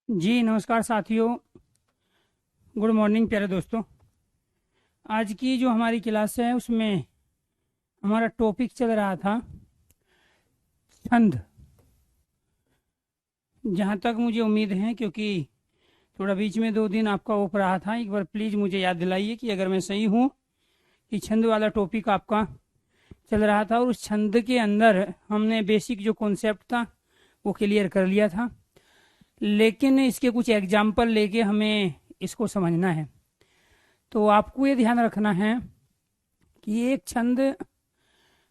जी नमस्कार साथियों। Good morning प्यारे दोस्तों। आज की जो हमारी क्लास है उसमें हमारा टॉपिक चल रहा था छंद। जहाँ तक मुझे उम्मीद है, क्योंकि थोड़ा बीच में 2 दिन आपका ऑफ रहा था, एक बार प्लीज़ मुझे याद दिलाइए कि अगर मैं सही हूँ कि छंद वाला टॉपिक आपका चल रहा था और उस छंद के अंदर हमने बेसिक जो कॉन्सेप्ट था वो क्लियर कर लिया था, लेकिन इसके कुछ एग्जाम्पल लेके हमें इसको समझना है। तो आपको ये ध्यान रखना है कि एक छंद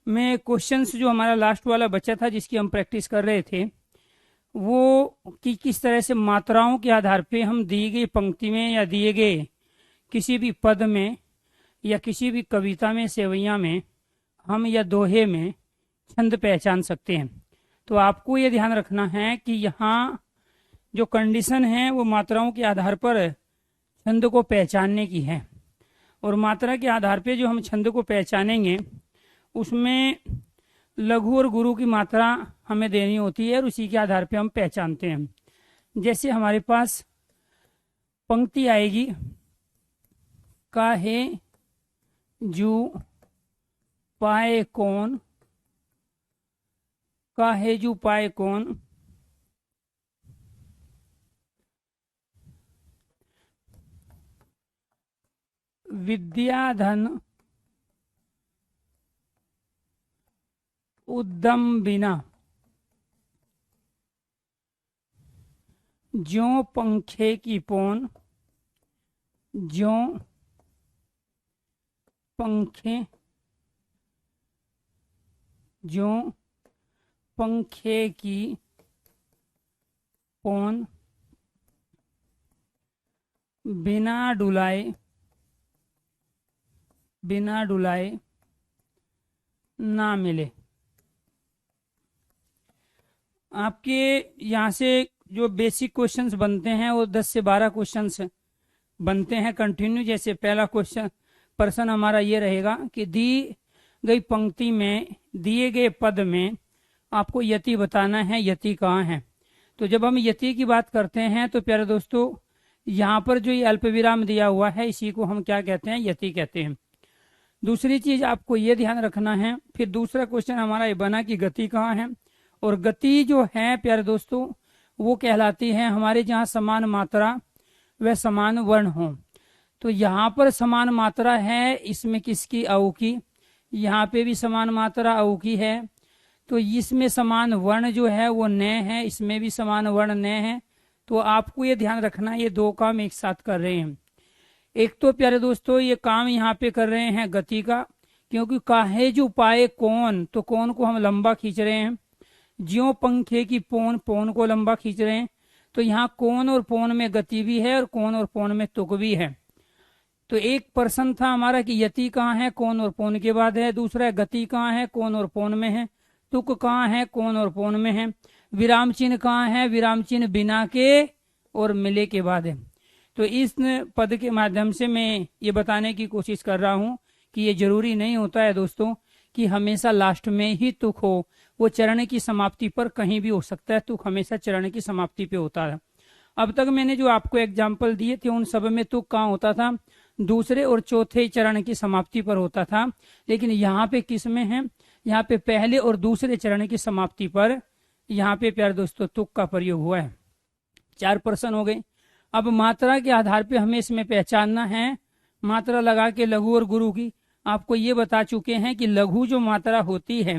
में क्वेश्चंस जो हमारा लास्ट वाला बच्चा था जिसकी हम प्रैक्टिस कर रहे थे, वो कि किस तरह से मात्राओं के आधार पे हम दी गई पंक्ति में या दिए गए किसी भी पद में या किसी भी कविता में, सेवैया में, हम या दोहे में छंद पहचान सकते हैं। तो आपको ये ध्यान रखना है कि यहाँ जो कंडीशन है वो मात्राओं के आधार पर छंद को पहचानने की है, और मात्रा के आधार पे जो हम छंद को पहचानेंगे उसमें लघु और गुरु की मात्रा हमें देनी होती है और उसी के आधार पे हम पहचानते हैं। जैसे हमारे पास पंक्ति आएगी, काहे जू पाए कौन, काहे जू पाए कौन, विद्या धन उद्यम बिना, ज्यों पंखे की पौन, ज्यों पंखे, ज्यों पंखे की पौन, बिना डुलाए, बिना डुलाए ना मिले। आपके यहाँ से जो बेसिक क्वेश्चंस बनते हैं वो 10 से 12 क्वेश्चंस बनते हैं कंटिन्यू। जैसे पहला क्वेश्चन प्रश्न हमारा ये रहेगा कि दी गई पंक्ति में दिए गए पद में आपको यति बताना है, यति कहाँ है। तो जब हम यति की बात करते हैं तो प्यारे दोस्तों, यहाँ पर जो ये अल्प विराम दिया हुआ है इसी को हम क्या कहते हैं, यति कहते हैं। दूसरी चीज आपको ये ध्यान रखना है, फिर दूसरा क्वेश्चन हमारा ये बना कि गति कहाँ है, और गति जो है प्यारे दोस्तों वो कहलाती है हमारे जहाँ समान मात्रा व समान वर्ण हो। तो यहाँ पर समान मात्रा है, इसमें किसकी, अऊ की, यहाँ पे भी समान मात्रा अऊ की है, तो इसमें समान वर्ण जो है वो न है, इसमें भी समान वर्ण न है। तो आपको ये ध्यान रखना ये दो काम एक साथ कर रहे हैं। एक तो प्यारे दोस्तों ये काम यहाँ पे कर रहे हैं गति का, क्योंकि काहे जो पाए कौन, तो कौन को हम लंबा खींच रहे हैं, ज्यों पंखे की पौन, पौन को लंबा खींच रहे हैं। तो यहाँ कौन और पौन में गति भी है और कौन और पौन में तुक भी है। तो एक प्रश्न था हमारा कि यति कहाँ है, कौन और पौन के बाद है। दूसरा है गति कहाँ है, कौन और पौन में है। तुक कहाँ है, कौन और पौन में है। विराम चिन्ह कहाँ है, विराम चिन्ह बिना के और मिले के बाद है। तो इस पद के माध्यम से मैं ये बताने की कोशिश कर रहा हूँ कि ये जरूरी नहीं होता है दोस्तों कि हमेशा लास्ट में ही तुक हो, वो चरण की समाप्ति पर कहीं भी हो सकता है। तुक हमेशा चरण की समाप्ति पे होता है। अब तक मैंने जो आपको एग्जाम्पल दिए थे उन सब में तुक कहाँ होता था, दूसरे और चौथे चरण की समाप्ति पर होता था। लेकिन यहाँ पे किस में है, यहाँ पे पहले और दूसरे चरण की समाप्ति पर यहाँ पे प्यारे दोस्तों तुक का प्रयोग हुआ है। 4 प्रश्न हो गए। अब मात्रा के आधार पे हमें इसमें पहचानना है, मात्रा लगा के लघु और गुरु की। आपको ये बता चुके हैं कि लघु जो मात्रा होती है,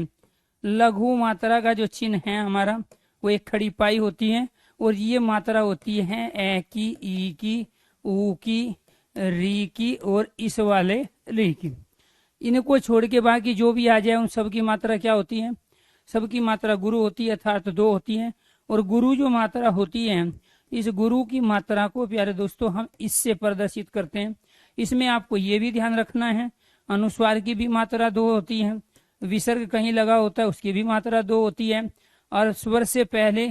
लघु मात्रा का जो चिन्ह है हमारा वो एक खड़ी पाई होती है, और ये मात्रा होती है ए की, ई की, ऊ की, री की और इस वाले री की। इनको छोड़ के बाकी जो भी आ जाए उन सब की मात्रा क्या होती है, सबकी मात्रा गुरु होती है, अर्थात 2 होती है। और गुरु जो मात्रा होती है, इस गुरु की मात्रा को प्यारे दोस्तों हम इससे प्रदर्शित करते हैं। इसमें आपको ये भी ध्यान रखना है, अनुस्वार की भी मात्रा 2 होती है, विसर्ग कहीं लगा होता है उसकी भी मात्रा 2 होती है, और स्वर से पहले,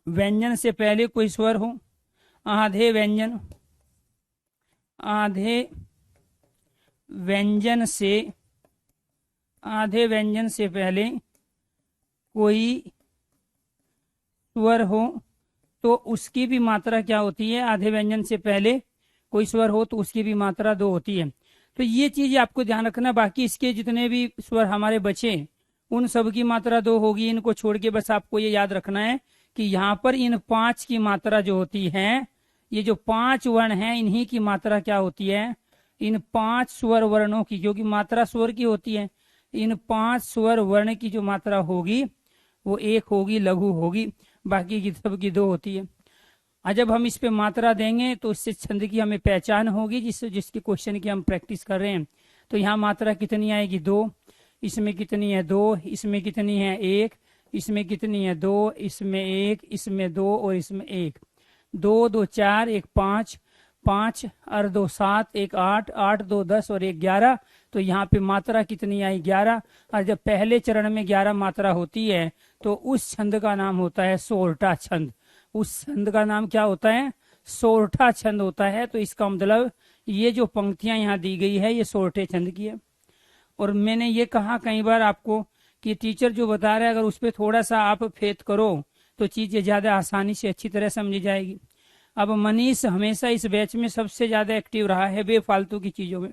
व्यंजन से पहले कोई स्वर हो, आधे व्यंजन, आधे व्यंजन से, आधे व्यंजन से पहले कोई स्वर हो तो उसकी भी मात्रा क्या होती है, आधे व्यंजन से पहले कोई स्वर हो तो उसकी भी मात्रा 2 होती है। तो ये चीज आपको ध्यान रखना। बाकी इसके जितने भी स्वर हमारे बचे उन सब की मात्रा 2 होगी। इनको छोड़ के बस आपको ये याद रखना है कि यहाँ पर इन 5 की मात्रा जो होती है, ये जो 5 वर्ण हैं इन्हीं की मात्रा क्या होती है, इन 5 स्वर वर्णों की, क्योंकि मात्रा स्वर की होती है, इन 5 स्वर वर्ण की जो मात्रा होगी वो 1 होगी, लघु होगी, बाकी की सब की 2 होती है। और जब हम इस पे मात्रा देंगे तो इससे छंद की हमें पहचान होगी, जिसके क्वेश्चन की हम प्रैक्टिस कर रहे हैं। तो यहाँ मात्रा कितनी आएगी, 2, इसमें कितनी है 2, इसमें कितनी है 1, इसमें कितनी है 2, इसमें 1, इसमें 2 और इसमें 1। 2 2 4 1 5, 5 और 2 7, 1 8, 8 2 10 और 1 11। तो यहाँ पे मात्रा कितनी आई, 11। और जब पहले चरण में 11 मात्रा होती है तो उस छंद का नाम होता है सोरठा छंद। उस छंद का नाम क्या होता है, सोरठा छंद होता है। तो इसका मतलब ये जो पंक्तियां यहाँ दी गई है ये सोरठे छंद की है। और मैंने ये कहा कई बार आपको कि टीचर जो बता रहा है अगर उस पर थोड़ा सा आप फेथ करो तो चीजें ज्यादा आसानी से अच्छी तरह समझी जाएगी। अब मनीष हमेशा इस बैच में सबसे ज्यादा एक्टिव रहा है बेफालतू की चीजों में,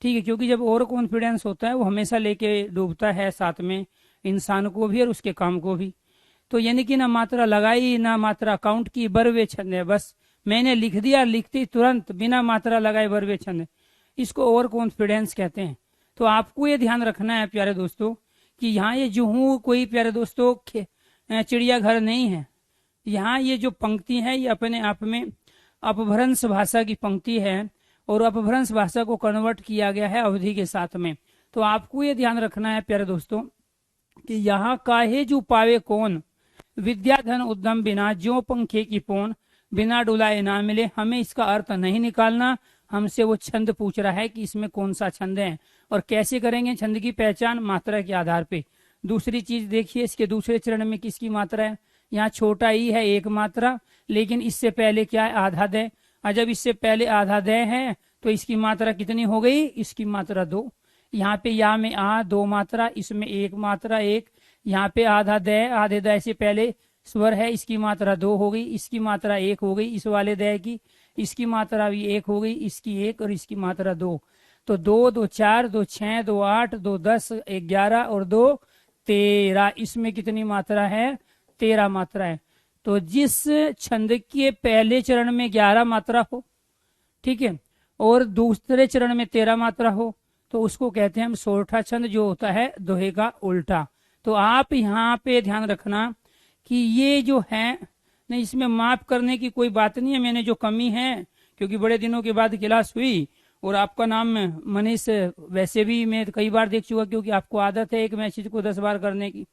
ठीक है, क्योंकि जब ओवर कॉन्फिडेंस होता है वो हमेशा लेके डूबता है साथ में इंसान को भी और उसके काम को भी। तो यानी कि ना मात्रा लगाई ना मात्रा काउंट की, बरवे छंद है, बस मैंने लिख दिया, लिखती तुरंत बिना मात्रा लगाए बरवे छंद, इसको ओवर कॉन्फिडेंस कहते हैं। तो आपको ये ध्यान रखना है प्यारे दोस्तों कि यहाँ ये जुहू कोई प्यारे दोस्तों चिड़ियाघर नहीं है। यहाँ ये जो पंक्ति है ये अपने आप में अपभ्रंश भाषा की पंक्ति है और अपभ्रंश भाषा को कन्वर्ट किया गया है अवधि के साथ में। तो आपको ये ध्यान रखना है प्यारे दोस्तों कि यहाँ काहे जो पावे कौन, विद्याधन उद्यम बिना जो पंखे की पोन, बिना डुलाए ना मिले। हमें इसका अर्थ नहीं निकालना, हमसे वो छंद पूछ रहा है कि इसमें कौन सा छंद है और कैसे करेंगे छंद की पहचान, मात्रा के आधार पे। दूसरी चीज देखिए इसके दूसरे चरण में किसकी मात्रा है, यहाँ छोटा ई है 1 मात्रा, लेकिन इससे पहले क्या है, आधा दय। और जब इससे पहले आधा दय है तो इसकी मात्रा कितनी हो गई, इसकी मात्रा 2। यहाँ पे या में 2 मात्रा, इसमें 1 मात्रा 1, यहाँ पे आधा दय, आधे दय से पहले स्वर है, इसकी मात्रा 2 हो गई, इसकी मात्रा 1 हो गई, इस वाले दय की, इसकी मात्रा भी 1 हो गई, इसकी 1 और इसकी मात्रा 2। तो 2 2 4 2 6 2 8 2 10 1 11 और 2 13, इसमें कितनी मात्रा है, 13 मात्रा है। तो जिस छंद के पहले चरण में 11 मात्रा हो, ठीक है, और दूसरे चरण में 13 मात्रा हो तो उसको कहते हैं हम सोरठा छंद, जो होता है दोहे का उल्टा। तो आप यहाँ पे ध्यान रखना कि ये जो है नहीं, इसमें माफ करने की कोई बात नहीं है। मैंने जो कमी है, क्योंकि बड़े दिनों के बाद क्लास हुई और आपका नाम मनीष वैसे भी मैं कई बार देख चुका, क्योंकि आपको आदत है एक मैसेज को 10 बार करने की,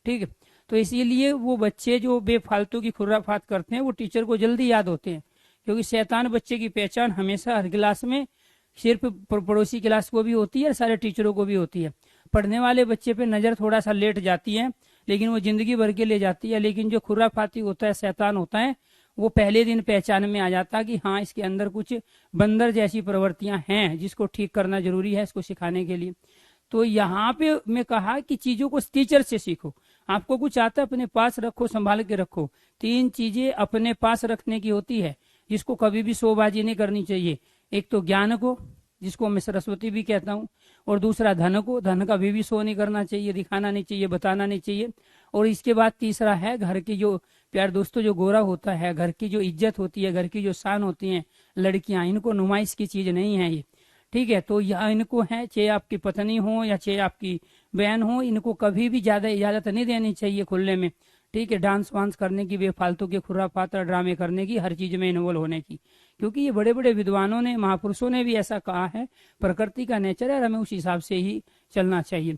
ठीक है। तो इसीलिए वो बच्चे जो बेफालतू की खुर्राफात करते हैं वो टीचर को जल्दी याद होते हैं, क्योंकि शैतान बच्चे की पहचान हमेशा हर क्लास में सिर्फ पड़ोसी क्लास को भी होती है, सारे टीचरों को भी होती है। पढ़ने वाले बच्चे पे नजर थोड़ा सा लेट जाती है लेकिन वो जिंदगी भर के ले जाती है। लेकिन जो खुराफाती होता है, शैतान होता है, वो पहले दिन पहचान में आ जाता है कि हाँ इसके अंदर कुछ बंदर जैसी प्रवृत्तियां हैं जिसको ठीक करना जरूरी है इसको सिखाने के लिए। तो यहाँ पे मैं कहा कि चीजों को टीचर से सीखो। आपको कुछ आता है अपने पास रखो, संभाल के रखो। 3 चीजें अपने पास रखने की होती है जिसको कभी भी शोबाजी नहीं करनी चाहिए। एक तो ज्ञान को, जिसको मैं सरस्वती भी कहता हूँ, और दूसरा धन को, धन का भी शो नहीं करना चाहिए, दिखाना नहीं चाहिए, बताना नहीं चाहिए। और इसके बाद तीसरा है घर की जो प्यार दोस्तों जो गोरा होता है, घर की जो इज्जत होती है, घर की जो शान होती है लड़कियां, इनको नुमाइश की चीज नहीं है ये, ठीक है। तो यह इनको है, चाहे आपकी पत्नी हो या चाहे आपकी बहन हो, इनको कभी भी ज्यादा इजाजत नहीं देनी चाहिए खुलने में, ठीक है, डांस वांस करने की, बेफालतू के खुराफात ड्रामे करने की, हर चीज में इन्वॉल्व होने की। क्योंकि ये बड़े बड़े विद्वानों ने, महापुरुषों ने भी ऐसा कहा है, प्रकृति का नेचर है और हमें उस हिसाब से ही चलना चाहिए।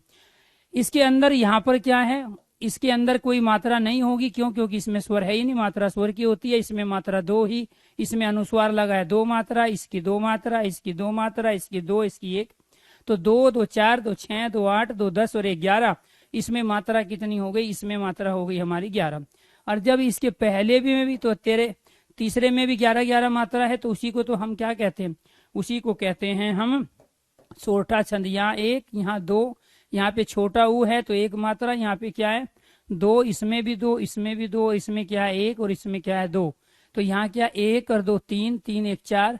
इसके अंदर यहाँ पर क्या है, इसके अंदर कोई मात्रा नहीं होगी, क्यों, क्योंकि इसमें स्वर है ही नहीं, मात्रा स्वर की होती है। इसमें मात्रा 2 ही, इसमें अनुस्वार लगा है 2 मात्रा, इसकी 2 मात्रा, इसकी 2 मात्रा, इसकी 2, इसकी 1। तो 2 2 4 2 6 2 8 2 10 और 1 11, इसमें मात्रा कितनी हो गई, इसमें मात्रा हो गई हमारी 11। और जब इसके पहले भी में भी तो तीसरे में भी 11 मात्रा है, तो उसी को तो हम क्या कहते हैं, उसी को कहते हैं हम सोरठा छंद। यहाँ 1, यहाँ 2, यहाँ पे छोटा ऊ है तो 1 मात्रा, यहाँ पे क्या है दो, इसमें भी दो, इसमें भी दो, इसमें क्या है एक और इसमें क्या है दो। तो यहाँ क्या एक और दो तीन, तीन एक चार,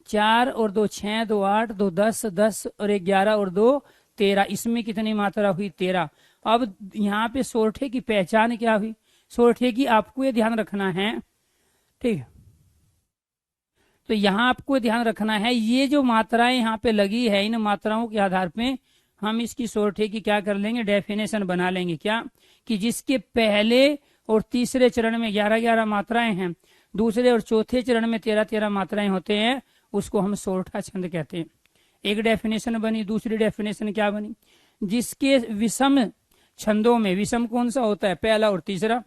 चार और दो छह, दो आठ, दो दस, दस और एक 11 और दो 13। इसमें कितनी मात्रा हुई 13। अब यहाँ पे सोरठे की पहचान क्या हुई, सोरठे की आपको ये ध्यान रखना है, ठीक है। तो यहाँ आपको ध्यान रखना है ये जो मात्राएं यहाँ पे लगी है, इन मात्राओं के आधार पे हम इसकी सोरठे की क्या कर लेंगे, डेफिनेशन बना लेंगे। क्या कि जिसके पहले और तीसरे चरण में 11-11 मात्राएं हैं, दूसरे और चौथे चरण में 13-13 मात्राएं होते हैं, उसको हम सोरठा छंद कहते हैं। एक डेफिनेशन बनी। दूसरी डेफिनेशन क्या बनी, जिसके विषम छंदों में, विषम कौन सा होता है, पहला और तीसरा,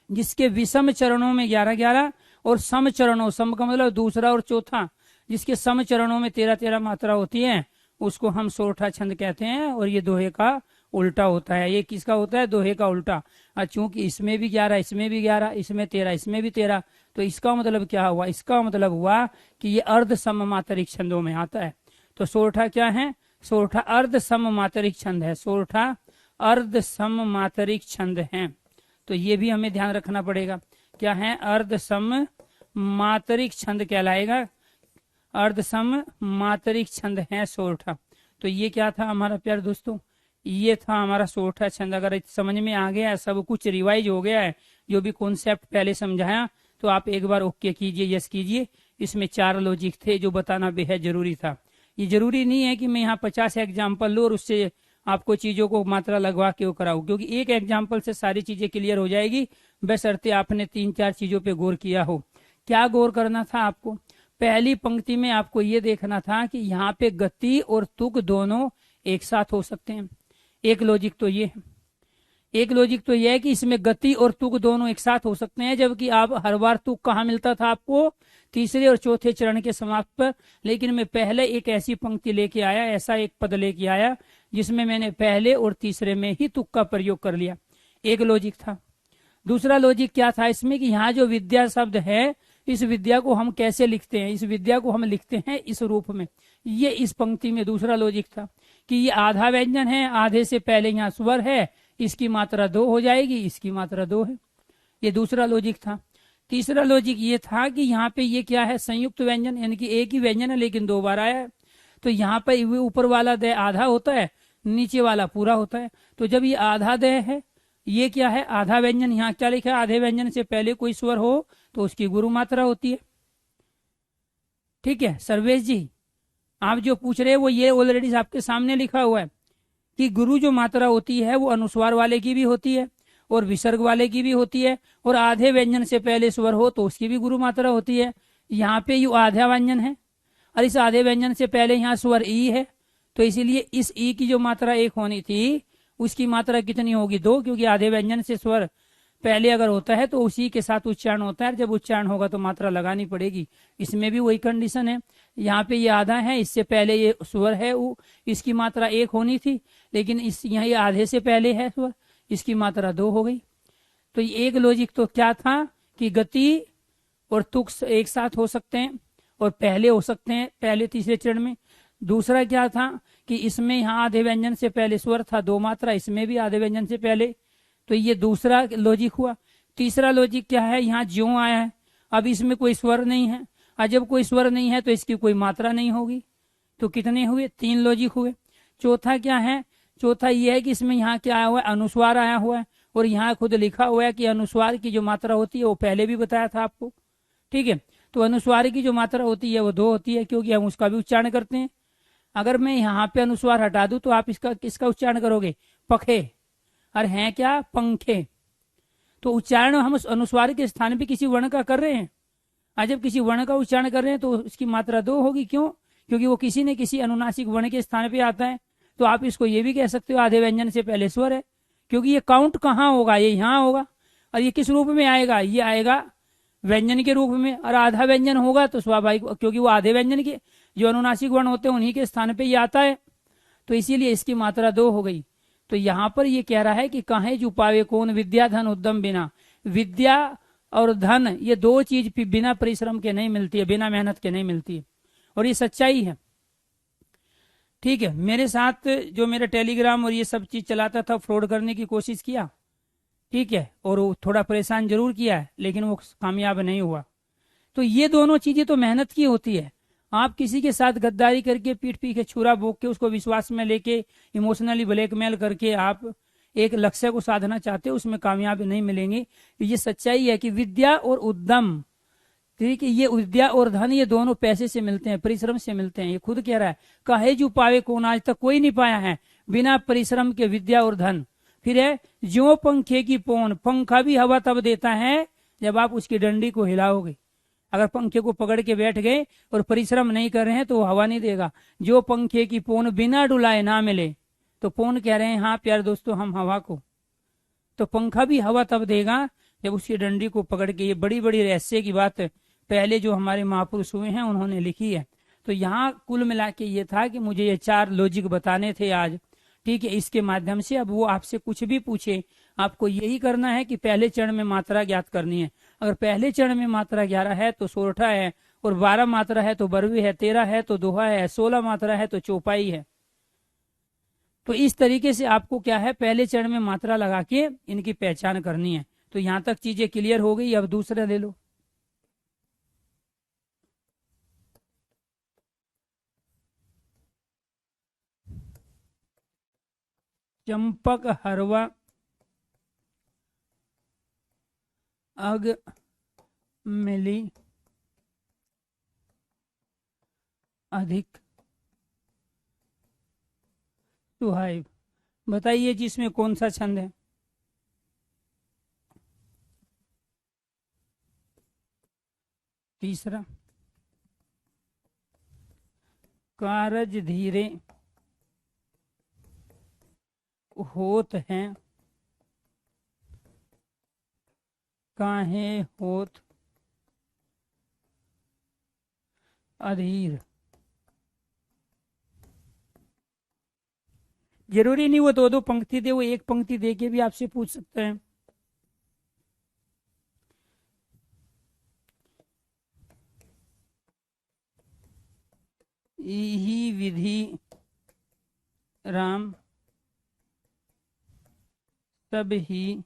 जिसके विषम चरणों में 11-11 और सम चरणों, सम का मतलब दूसरा और चौथा, जिसके सम चरणों में 13-13 मात्रा होती है, उसको हम सोरठा छंद कहते हैं। और ये दोहे का उल्टा होता है। ये किसका होता है, दोहे का उल्टा। चूंकि इसमें भी 11, इसमें भी 11, इसमें 13, इसमें भी 13, तो इसका मतलब क्या हुआ, इसका मतलब हुआ कि ये अर्ध सम मात्रिक छंदों में आता है। तो सोरठा क्या है, सोरठा अर्ध सम मात्रिक छंद है, सोरठा अर्ध सम मात्रिक छंद है। तो ये भी हमें ध्यान रखना पड़ेगा, क्या है, अर्ध सम मात्रिक छंद कहलाएगा, अर्ध सम मात्रिक छंद है सोरठा। तो ये क्या था हमारा प्यारे दोस्तों, ये था हमारा सोरठा छंद। अगर समझ में आ गया, सब कुछ रिवाइज हो गया है, जो भी कॉन्सेप्ट पहले समझाया, तो आप एक बार ओके कीजिए, यस कीजिए। इसमें 4 लॉजिक थे जो बताना बेहद जरूरी था। ये जरूरी नहीं है कि मैं यहाँ 50 एग्जाम्पल लूँ और उससे आपको चीजों को मात्रा लगवा के वो कराऊं, क्योंकि एक एग्जाम्पल से सारी चीजें क्लियर हो जाएगी, बशर्ते आपने 3-4 चीजों पे गौर किया हो। क्या गौर करना था आपको, पहली पंक्ति में आपको ये देखना था कि यहाँ पे गति और तुक दोनों एक साथ हो सकते हैं। एक लॉजिक तो ये है, एक लॉजिक तो यह है कि इसमें गति और तुक दोनों एक साथ हो सकते हैं, जबकि आप हर बार तुक कहाँ मिलता था आपको, तीसरे और चौथे चरण के समाप्त पर। लेकिन मैं पहले एक ऐसी पंक्ति लेके आया, ऐसा एक पद लेके आया जिसमें मैंने पहले और तीसरे में ही तुक का प्रयोग कर लिया। एक लॉजिक था। दूसरा लॉजिक क्या था इसमें कि यहाँ जो विद्या शब्द है, इस विद्या को हम कैसे लिखते हैं, इस विद्या को हम लिखते हैं इस रूप में। ये इस पंक्ति में दूसरा लॉजिक था कि ये आधा व्यंजन है, आधे से पहले यहाँ स्वर है, इसकी मात्रा 2 हो जाएगी, इसकी मात्रा 2 है। ये दूसरा लॉजिक था। तीसरा लॉजिक ये था कि यहाँ पे ये क्या है, संयुक्त व्यंजन, यानी कि एक ही व्यंजन है लेकिन 2 बार आया है। तो यहाँ पे ऊपर वाला दय आधा होता है, नीचे वाला पूरा होता है। तो जब ये आधा दय है, ये क्या है, आधा व्यंजन, यहाँ क्या लिखा है, आधे व्यंजन से पहले कोई स्वर हो तो उसकी गुरु मात्रा होती है। ठीक है सर्वेश जी, आप जो पूछ रहे हैं वो ये ऑलरेडी आपके सामने लिखा हुआ है कि गुरु जो मात्रा होती है वो अनुस्वार वाले की भी होती है और विसर्ग वाले की भी होती है, और आधे व्यंजन से पहले स्वर हो तो उसकी भी गुरु मात्रा होती है। यहाँ पे यू आधा व्यंजन है और इस आधे व्यंजन से पहले यहाँ स्वर ई है, तो इसीलिए इस ई की जो मात्रा 1 होनी थी उसकी मात्रा कितनी होगी, 2, क्योंकि आधे व्यंजन से स्वर पहले अगर होता है तो उसी के साथ उच्चारण होता है, जब उच्चारण होगा तो मात्रा लगानी पड़ेगी। इसमें भी वही कंडीशन है। यहाँ पे ये आधा है, इससे पहले ये स्वर है, वो इसकी मात्रा 1 होनी थी, लेकिन इस यहाँ ये आधे से पहले है स्वर, इसकी मात्रा 2 हो गई। तो ये एक लॉजिक तो क्या था कि गति और तुक एक साथ हो सकते हैं और पहले हो सकते हैं, पहले तीसरे चरण में। दूसरा क्या था कि इसमें यहाँ आधे व्यंजन से पहले स्वर था, 2 मात्रा, इसमें भी आधे व्यंजन से पहले, तो ये दूसरा लॉजिक हुआ। तीसरा लॉजिक क्या है, यहाँ ज्यों आया है, अब इसमें कोई स्वर नहीं है, और जब कोई स्वर नहीं है तो इसकी कोई मात्रा नहीं होगी। तो कितने हुए, 3 लॉजिक हुए। चौथा क्या है, चौथा ये है कि इसमें यहाँ क्या आया हुआ है, अनुस्वार आया हुआ है, और यहाँ खुद लिखा हुआ है कि अनुस्वार की जो मात्रा होती है वो पहले भी बताया था आपको। ठीक है, तो अनुस्वार की जो मात्रा होती है वो 2 होती है, क्योंकि हम उसका भी उच्चारण करते हैं। अगर मैं यहाँ पे अनुस्वार हटा दूं तो आप इसका किसका उच्चारण करोगे, पखे, और हैं क्या, पंखे। तो उच्चारण हम उस अनुस्वार के स्थान पे किसी वर्ण का कर रहे हैं, और जब किसी वर्ण का उच्चारण कर रहे हैं तो उसकी मात्रा 2 होगी। क्यों, क्योंकि वो किसी न किसी अनुनासिक वर्ण के स्थान पे आता है। तो आप इसको ये भी कह सकते हो आधे व्यंजन से पहले स्वर है, क्योंकि ये काउंट कहाँ होगा, ये यहाँ होगा। और ये किस रूप में आएगा, ये आएगा व्यंजन के रूप में, और आधा व्यंजन होगा तो स्वाभाविक, क्योंकि वो आधे व्यंजन के जो अनुनासिक वर्ण होते हैं उन्हीं के स्थान पे ये आता है, तो इसीलिए इसकी मात्रा 2 हो गई। तो यहाँ पर ये कह रहा है कि काहे जुपावे कौन, विद्या धन उद्यम बिना। विद्या और धन ये 2 चीज बिना परिश्रम के नहीं मिलती है, बिना मेहनत के नहीं मिलती है, और ये सच्चाई है। ठीक है, मेरे साथ जो मेरा टेलीग्राम और ये सब चीज चलाता था, फ्रॉड करने की कोशिश किया, ठीक है, और वो थोड़ा परेशान जरूर किया है लेकिन वो कामयाब नहीं हुआ। तो ये दोनों चीजें तो मेहनत की होती है। आप किसी के साथ गद्दारी करके पीठ पीछे छुरा भोग के उसको विश्वास में लेके इमोशनली ब्लैकमेल करके आप एक लक्ष्य को साधना चाहते हो, उसमें कामयाबी नहीं मिलेंगी। ये सच्चाई है कि विद्या और उद्यम, ठीक है, ये विद्या और धन ये दोनों पैसे से मिलते हैं, परिश्रम से मिलते हैं। ये खुद कह रहा है, काहे जो पावे कौन, आज तक कोई नहीं पाया है बिना परिश्रम के विद्या और धन। फिर है ज्यो पंखे की पौन, पंखा भी हवा तब देता है जब आप उसकी डंडी को हिलाओगे। अगर पंखे को पकड़ के बैठ गए और परिश्रम नहीं कर रहे हैं तो वो हवा नहीं देगा। जो पंखे की पौन बिना डुलाए ना मिले, तो पौन कह रहे हैं हाँ प्यारे दोस्तों हम हवा को, तो पंखा भी हवा तब देगा जब उसकी डंडी को पकड़ के। ये बड़ी बड़ी रहस्य की बात पहले जो हमारे महापुरुष हुए हैं उन्होंने लिखी है। तो यहाँ कुल मिला के ये था कि मुझे ये 4 लॉजिक बताने थे आज, ठीक है। इसके माध्यम से अब वो आपसे कुछ भी पूछे, आपको यही करना है कि पहले चरण में मात्रा ज्ञात करनी है। अगर पहले चरण में मात्रा 11 है तो सोरठा है, और 12 मात्रा है तो बरवे है, 13 है तो दोहा है, 16 मात्रा है तो चौपाई है। तो इस तरीके से आपको क्या है, पहले चरण में मात्रा लगा के इनकी पहचान करनी है। तो यहाँ तक चीजें क्लियर हो गई। अब दूसरा ले लो। चंपक हरवा अग मिली अधिक सुहाइब। बताइए जिसमें कौन सा छंद है। तीसरा कारज धीरे होत हैं, काहे होत अधीर। जरूरी नहीं वो 2-2 पंक्ति दे, वो एक पंक्ति दे के भी आपसे पूछ सकते हैं। यही विधि राम सब ही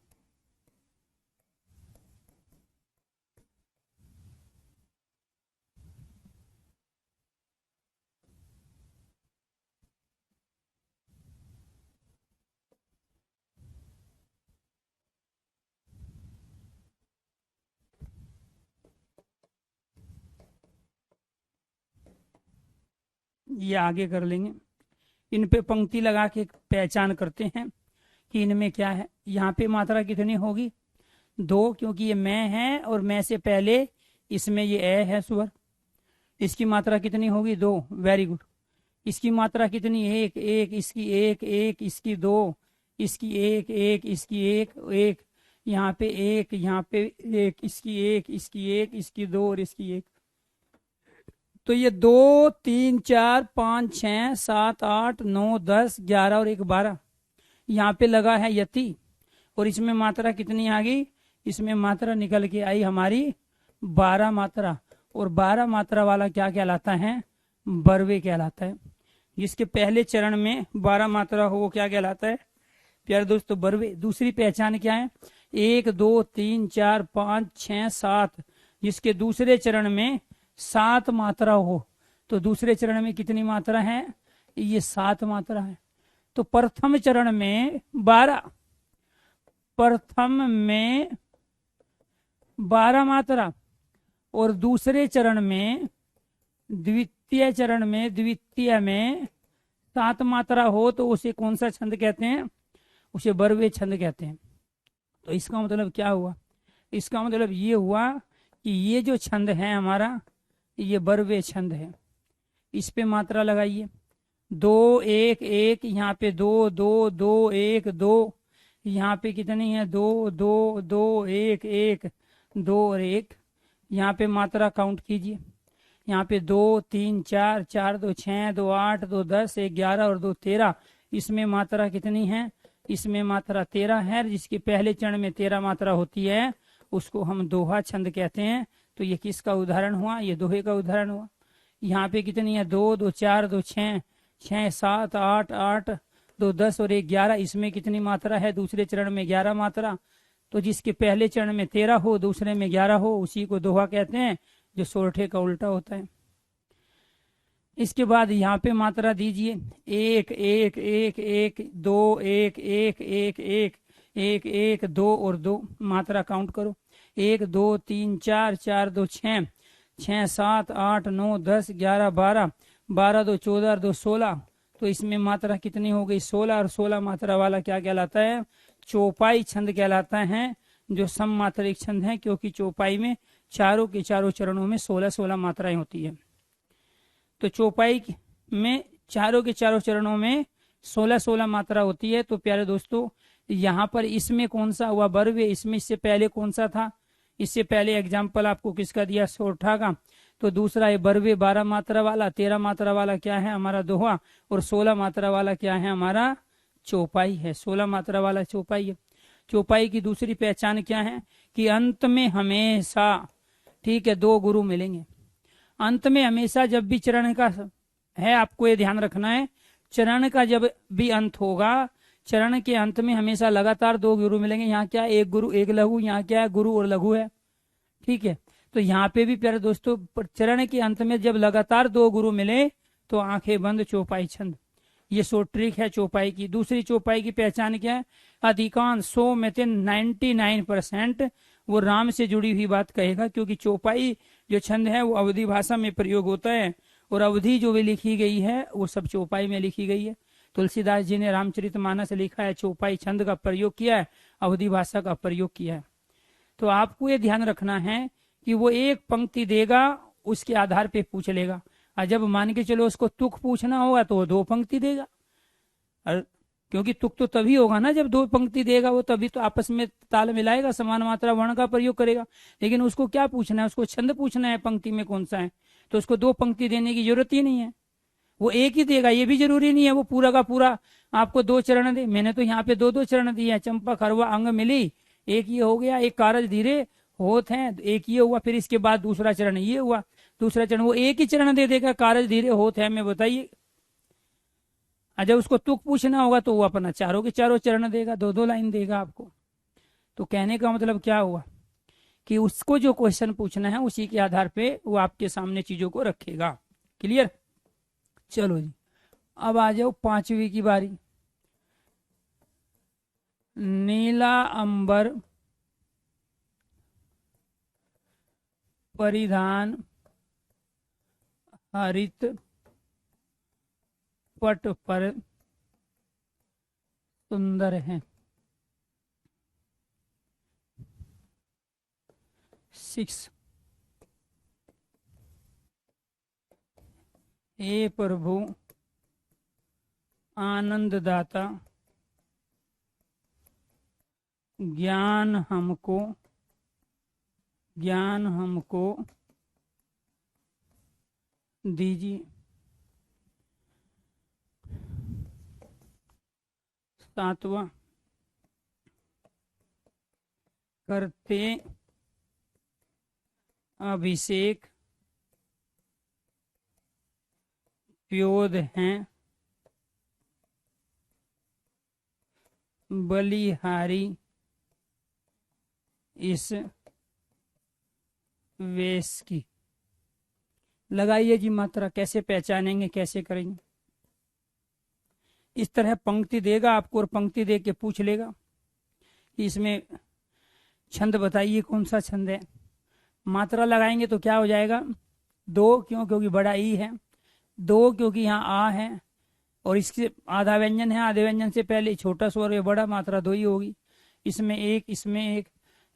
ये आगे कर लेंगे। इन पे पंक्ति लगा के पहचान करते हैं कि इनमें क्या है। यहाँ पे मात्रा कितनी होगी, 2, क्योंकि ये मैं है और मैं से पहले इसमें ये ए है स्वर। इसकी मात्रा कितनी होगी, 2। Very good. इसकी मात्रा कितनी, 1 1, इसकी 1 1, इसकी 2, इसकी 1 1, इसकी 1 1, यहाँ पे 1, यहाँ पे 1, इसकी 1, इसकी 1, इसकी 2 और इसकी 1। तो ये 2 3 4 5 6 7 8 9 10 11 और 1 12 यहाँ पे लगा है यति। और इसमें मात्रा कितनी आ गई, इसमें मात्रा निकल के आई हमारी 12 मात्रा। और 12 मात्रा वाला क्या कहलाता है, बरवे कहलाता है। जिसके पहले चरण में 12 मात्रा हो वो क्या कहलाता है, प्यारे दोस्तों, बरवे। दूसरी पहचान क्या है, 1 2 3 4 5 6 7। जिसके दूसरे चरण में 7 मात्रा हो, तो दूसरे चरण में कितनी मात्रा है, ये 7 मात्रा है। तो प्रथम चरण में 12, प्रथम में 12 मात्रा, और दूसरे चरण में द्वितीय चरण में, द्वितीय में 7 मात्रा हो तो उसे कौन सा छंद कहते हैं, उसे बरवे छंद कहते हैं। तो इसका मतलब क्या हुआ, इसका मतलब ये हुआ कि ये जो छंद है हमारा, ये बरवे छंद है। इस पे मात्रा लगाइए, 2 1 1, यहाँ पे 2 2 2 1 2, यहाँ पे कितनी है, 2 2 2 1 1 2 और 1। यहाँ पे मात्रा काउंट कीजिए, यहाँ पे 2 3 4 4 2 6 2 8 2 10 1 11 और 2 13। इसमें मात्रा कितनी है, इसमें मात्रा 13 है। जिसके पहले चरण में 13 मात्रा होती है उसको हम दोहा छंद कहते हैं। तो ये किसका उदाहरण हुआ, ये दोहे का उदाहरण हुआ। यहाँ पे कितनी है, 2 2 4 2 6 6 7 8 8 2 10 और 1 11। इसमें कितनी मात्रा है, दूसरे चरण में 11 मात्रा। तो जिसके पहले चरण में 13 हो, दूसरे में 11 हो, उसी को दोहा कहते हैं, जो सोरठे का उल्टा होता है। इसके बाद यहाँ पे मात्रा दीजिए, 1 1 1 1 2 1 1 1 1 1 1 2 और 2, मात्रा काउंट करो, 1 2 3 4 4 2 6 6 7 8 9 10 11 12 12 2 14 2 16। तो इसमें मात्रा कितनी हो गई? 16। और 16 मात्रा वाला क्या कहलाता है? चौपाई छंद कहलाता है, जो सम मात्रिक छंद है, क्योंकि चौपाई में चारों के चारों चरणों में 16-16 मात्राएं होती है। तो चौपाई में चारों के चारों चरणों में 16-16 मात्रा होती है। तो प्यारे दोस्तों, यहाँ पर इसमें कौन सा हुआ? बर्वे। इसमें इससे पहले कौन सा था? इससे पहले एग्जाम्पल आपको किसका दिया? सोरठा का। तो दूसरा है बर्वे 12 मात्रा वाला, 13 मात्रा वाला क्या है? हमारा दोहा। और 16 मात्रा वाला क्या है? हमारा चौपाई है। 16 मात्रा वाला चौपाई है। चौपाई की दूसरी पहचान क्या है? कि अंत में हमेशा, ठीक है, 2 गुरु मिलेंगे। अंत में हमेशा, जब भी चरण का है, आपको ये ध्यान रखना है, चरण का जब भी अंत होगा, चरण के अंत में हमेशा लगातार 2 गुरु मिलेंगे। यहाँ क्या है? 1 गुरु 1 लघु। यहाँ क्या है? गुरु और लघु है। ठीक है, तो यहाँ पे भी प्यारे दोस्तों, चरण के अंत में जब लगातार 2 गुरु मिले तो आंखें बंद, चौपाई छंद। ये शॉर्ट ट्रिक है चौपाई की। दूसरी चौपाई की पहचान क्या है? अधिकांश 100 में से 99% वो राम से जुड़ी हुई बात कहेगा, क्योंकि चौपाई जो छंद है वो अवधी भाषा में प्रयोग होता है, और अवधि जो भी लिखी गई है वो सब चौपाई में लिखी गई है। तुलसीदास जी ने रामचरितमानस लिखा है, चौपाई छंद का प्रयोग किया है, अवधी भाषा का प्रयोग किया है। तो आपको ये ध्यान रखना है कि वो एक पंक्ति देगा, उसके आधार पे पूछ लेगा। और जब मान के चलो उसको तुक पूछना होगा तो वो 2 पंक्ति देगा। और क्योंकि तुक तो तभी होगा ना जब 2 पंक्ति देगा, वो तभी तो आपस में ताल मिलाएगा, समान मात्रा वर्ण का प्रयोग करेगा। लेकिन उसको क्या पूछना है? उसको छंद पूछना है, पंक्ति में कौन सा है। तो उसको 2 पंक्ति देने की जरूरत ही नहीं है, वो एक ही देगा। ये भी जरूरी नहीं है वो पूरा का पूरा आपको 2 चरण दे। मैंने तो यहाँ पे 2-2 चरण दिए हैं। चंपा खरवा अंग मिली, एक ये हो गया, एक कारज धीरे होत है, एक ये हुआ, फिर इसके बाद दूसरा चरण ये हुआ, दूसरा चरण। वो एक ही चरण दे देगा, कारज धीरे होत है में, बताइए। जब उसको तुक पूछना होगा तो वो अपना चारों के चारों चरण देगा, 2-2 लाइन देगा आपको। तो कहने का मतलब क्या हुआ कि उसको जो क्वेश्चन पूछना है उसी के आधार पे वो आपके सामने चीजों को रखेगा। क्लियर? चलो जी, अब आ जाओ 5वीं की बारी। नीला अंबर परिधान हरित पट पर सुंदर है। 6। हे प्रभु आनंददाता, ज्ञान हमको दीजिए। 7वां, करते अभिषेक प्योद हैं, बलिहारी इस वेश की। लगाइए जी मात्रा, कैसे पहचानेंगे, कैसे करेंगे? इस तरह पंक्ति देगा आपको और पंक्ति दे के पूछ लेगा कि इसमें छंद बताइए कौन सा छंद है। मात्रा लगाएंगे तो क्या हो जाएगा? 2 क्यों? क्योंकि बड़ा ई है। 2 क्योंकि यहाँ आ है और इसके आधा व्यंजन है, आधे व्यंजन से पहले छोटा स्वर है, बड़ा, मात्रा 2 ही होगी। इसमें 1, इसमें 1,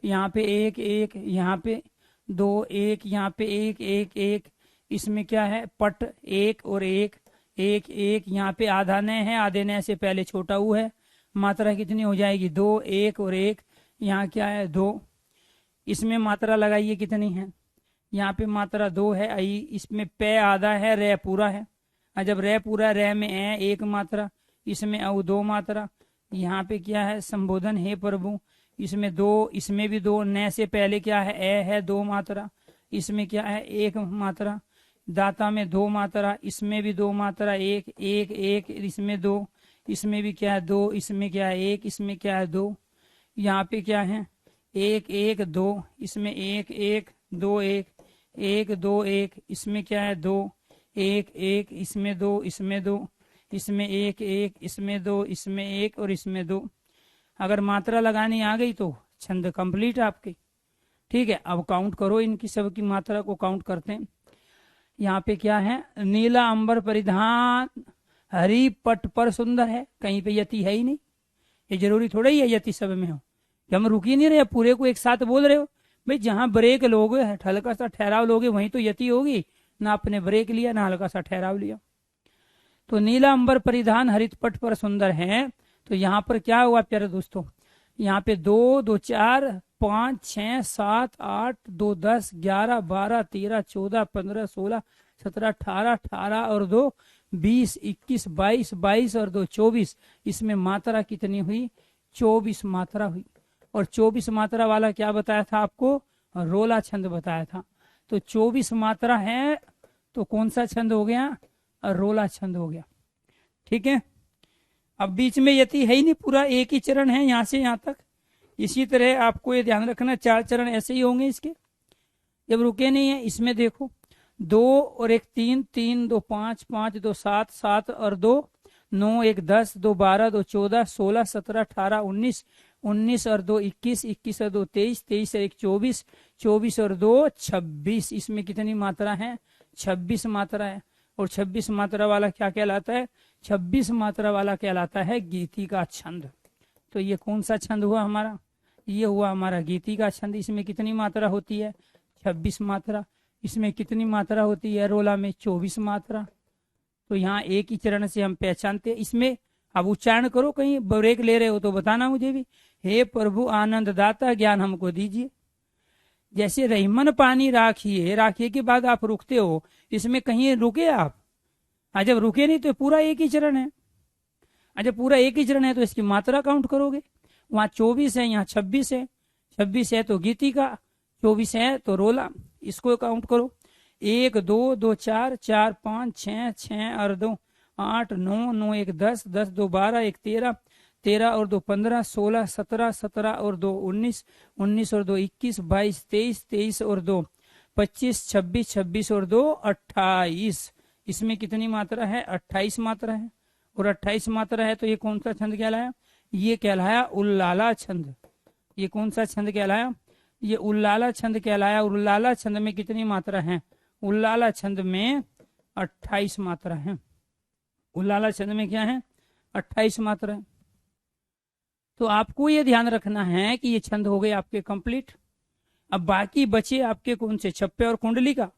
यहाँ पे 1 1, यहाँ पे 2 1, यहाँ पे 1 1 1, इसमें क्या है? पट 1 और 1 1 1, यहाँ पे आधा न है, आधे न से पहले छोटा ऊ है। मात्रा कितनी हो जाएगी? 2 1 और 1, यहाँ क्या है? 2। इसमें मात्रा लगाइए कितनी है? यहाँ पे मात्रा 2 है। आई इसमें पे आधा है, रे पूरा है। जब रे पूरा, रे में ए 1 मात्रा, इसमें औ 2 मात्रा। यहाँ पे क्या है? संबोधन हे प्रभु, इसमें 2, इसमें भी 2, न से पहले क्या है? ए है, 2 मात्रा। इसमें क्या है? 1 मात्रा। दाता में 2 मात्रा, इसमें भी 2 मात्रा, 1 1 1, इसमें 2, इसमें भी क्या है? 2, इसमें क्या है? 1, इसमें क्या है? 2। यहाँ पे क्या है? एक एक दो, इसमें एक एक दो एक, एक दो एक, इसमें क्या है दो, एक एक, इसमें दो, इसमें दो, इसमें एक एक, इसमें दो, इसमें एक और इसमें दो। अगर मात्रा लगानी आ गई तो छंद कंप्लीट आपके। ठीक है, अब काउंट करो, इनकी सबकी मात्रा को काउंट करते हैं। यहाँ पे क्या है, नीला अंबर परिधान हरी पट पर सुंदर है, कहीं पे यति है ही नहीं। ये जरूरी थोड़ा ही है यति सब में हो कि हम रुक ही नहीं रहे, पूरे को एक साथ बोल रहे हो। भाई जहां ब्रेक लोगे, हल्का सा ठहराव लोगे, वहीं तो यति होगी ना। आपने ब्रेक लिया ना हल्का सा ठहराव लिया। तो नीला अंबर परिधान हरित पट पर सुंदर है, तो यहाँ पर क्या हुआ प्यारे दोस्तों, यहाँ पे 2 2 4 5 6 7 8 2 10 11 12 13 14 15 16 17 18 18 और 2 20 21 22 22 और 2 24। इसमें मात्रा कितनी हुई, 24 मात्रा हुई। और 24 मात्रा वाला क्या बताया था आपको, रोला छंद बताया था। तो 24 मात्रा है तो कौन सा छंद हो गया, रोला छंद हो गया। ठीक है, अब बीच में यति है ही नहीं, पूरा एक ही चरण है यहां से यहां तक। इसी तरह आपको ये ध्यान रखना, 4 चरण ऐसे ही होंगे इसके, जब रुके नहीं है। इसमें देखो 2 और 1 3, 3 2 5, 5 2 7, 7 और 2 9, 1 10, 2 12, 2 14, 16 17 18 19, 19 और 2 21, 21 और 2 23, 23 और 1 24, 24 और 2 26। इसमें कितनी मात्रा है, 26 मात्रा है। और 26 मात्रा वाला क्या कहलाता है, 26 मात्रा वाला कहलाता है गीति का छंद। तो ये कौन सा छंद हुआ हमारा, ये हुआ हमारा गीति का छंद। इसमें कितनी मात्रा होती है, 26 मात्रा। इसमें कितनी मात्रा होती है, रोला में 24 मात्रा। तो यहाँ एक ही चरण से हम पहचानते हैं। इसमें अब उच्चारण करो, कहीं ब्रेक ले रहे हो तो बताना मुझे भी। हे प्रभु आनंद दाता ज्ञान हमको दीजिए। जैसे रहीमन पानी राखिए, राखिए के बाद आप रुकते हो, इसमें कहीं रुके आप, जब रुके नहीं तो पूरा एक ही चरण है। जब पूरा एक ही चरण है तो इसकी मात्रा काउंट करोगे, वहां 24 है, यहाँ 26 है। 26 है तो गीति का, 24 है तो रोला, इसको काउंट करो। 1 2 2 4 4 5 6 6 और 2 8 9 9 1 10 10 2 12 1 13 13 और 2 15 16 17 17 और 2 19 19 और 2 21 22 23 23 और 2 25 26 26 और 2 28। इसमें कितनी मात्रा है, 28 मात्रा है। और 28 मात्रा है तो ये कौन सा छंद कहलाया, ये कहलाया उल्लाला छंद। ये कौन सा छंद कहलाया, ये उल्लाला छंद कहलाया। उल्लाला छंद में कितनी मात्रा है, उल्लाला छंद में 28 मात्रा है। उल्लाला छंद में क्या है, 28 मात्रा है। तो आपको ये ध्यान रखना है कि ये छंद हो गए आपके कंप्लीट। अब बाकी बचे आपके कौन से, छप्पे और कुंडली का।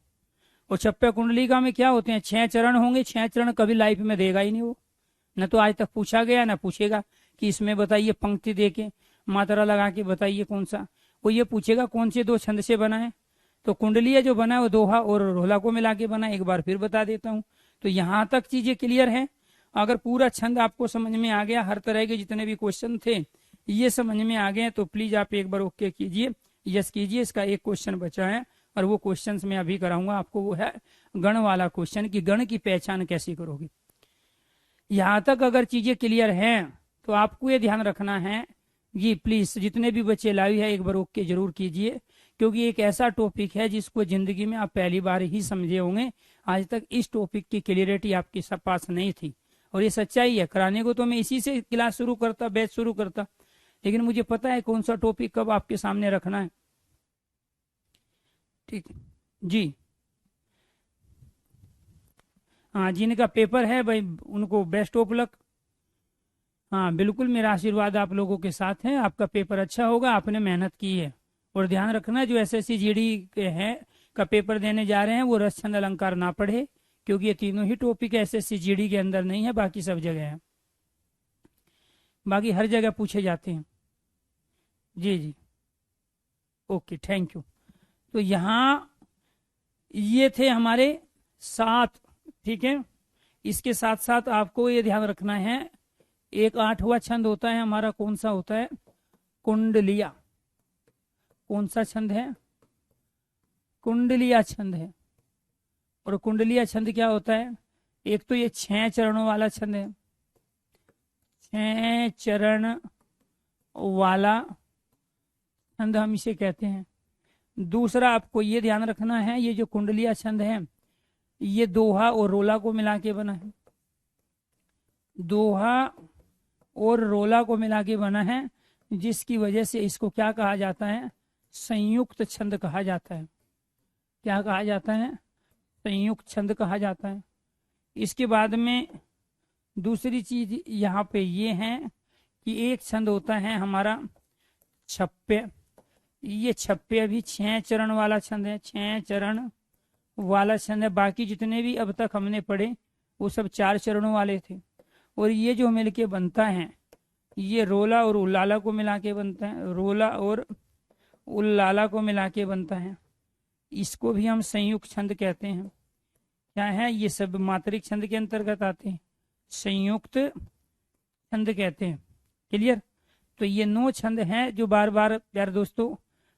और छप्पे कुंडली का में क्या होते हैं, 6 चरण होंगे। 6 चरण कभी लाइफ में देगा ही नहीं वो, न तो आज तक पूछा गया ना पूछेगा कि इसमें बताइए पंक्ति देके मात्रा लगा के बताइए कौन सा। वो ये पूछेगा कौन से 2 छंद से बना है। तो कुंडली जो बना है वो दोहा और रोला को मिला के बना है, एक बार फिर बता देता हूँ। तो यहाँ तक चीजें क्लियर है। अगर पूरा छंद आपको समझ में आ गया, हर तरह के जितने भी क्वेश्चन थे ये समझ में आ गए, तो प्लीज आप एक बार ओके कीजिए, यस कीजिए। इसका एक क्वेश्चन बचा है और वो क्वेश्चन मैं अभी कराऊंगा आपको, वो है गण वाला क्वेश्चन कि गण की पहचान कैसे करोगे। यहाँ तक अगर चीजें क्लियर हैं तो आपको ये ध्यान रखना है जी, प्लीज जितने भी बच्चे लाइव है एक बार ओके जरूर कीजिए, क्योंकि एक ऐसा टॉपिक है जिसको जिंदगी में आप पहली बार ही समझे होंगे। आज तक इस टॉपिक की क्लियरिटी आपके पास नहीं थी, और ये सच्चाई है। कराने को तो मैं इसी से क्लास शुरू करता, बैच शुरू करता, लेकिन मुझे पता है कौन सा टॉपिक कब आपके सामने रखना है। ठीक जी, हाँ, जिनका पेपर है भाई उनको बेस्ट ऑफ लक। हाँ बिल्कुल, मेरा आशीर्वाद आप लोगों के साथ है। आपका पेपर अच्छा होगा, आपने मेहनत की है। और ध्यान रखना, जो एसएससी जीडी के है का पेपर देने जा रहे हैं वो रस छंद अलंकार ना पढ़े, क्योंकि ये तीनों ही टॉपिक एसएससी जीडी के अंदर नहीं है, बाकी सब जगह है, बाकी हर जगह पूछे जाते हैं। जी जी, ओके, थैंक यू। तो यहाँ ये थे हमारे 7, ठीक है। इसके साथ साथ आपको ये ध्यान रखना है, एक 8वां छंद होता है हमारा, कौन सा होता है, कुंडलिया। कौन सा छंद है, कुंडलिया छंद है। और कुंडलिया छंद क्या होता है, एक तो ये 6 चरणों वाला छंद है, 6 चरण वाला छंद हम इसे कहते हैं। दूसरा आपको ये ध्यान रखना है, ये जो कुंडलिया छंद है ये दोहा और रोला को मिला के बना है। दोहा और रोला को मिला के बना है, जिसकी वजह से इसको क्या कहा जाता है, संयुक्त छंद कहा जाता है। क्या कहा जाता है, संयुक्त छंद कहा जाता है। इसके बाद में दूसरी चीज यहाँ पे ये है कि एक छंद होता है हमारा छप्पे। ये छप्पे भी 6 चरण वाला छंद है, 6 चरण वाला छंद है। बाकी जितने भी अब तक हमने पढ़े वो सब 4 चरणों वाले थे। और ये जो मिलके बनता है ये रोला और उल्लाला को मिला के बनता है, रोला और उल्लाला को मिला के बनता है। इसको भी हम संयुक्त छंद कहते हैं। क्या है, ये सब मात्रिक छंद के अंतर्गत आते हैं, संयुक्त छंद कहते हैं। क्लियर। तो ये 9 छंद हैं जो बार बार प्यारे दोस्तों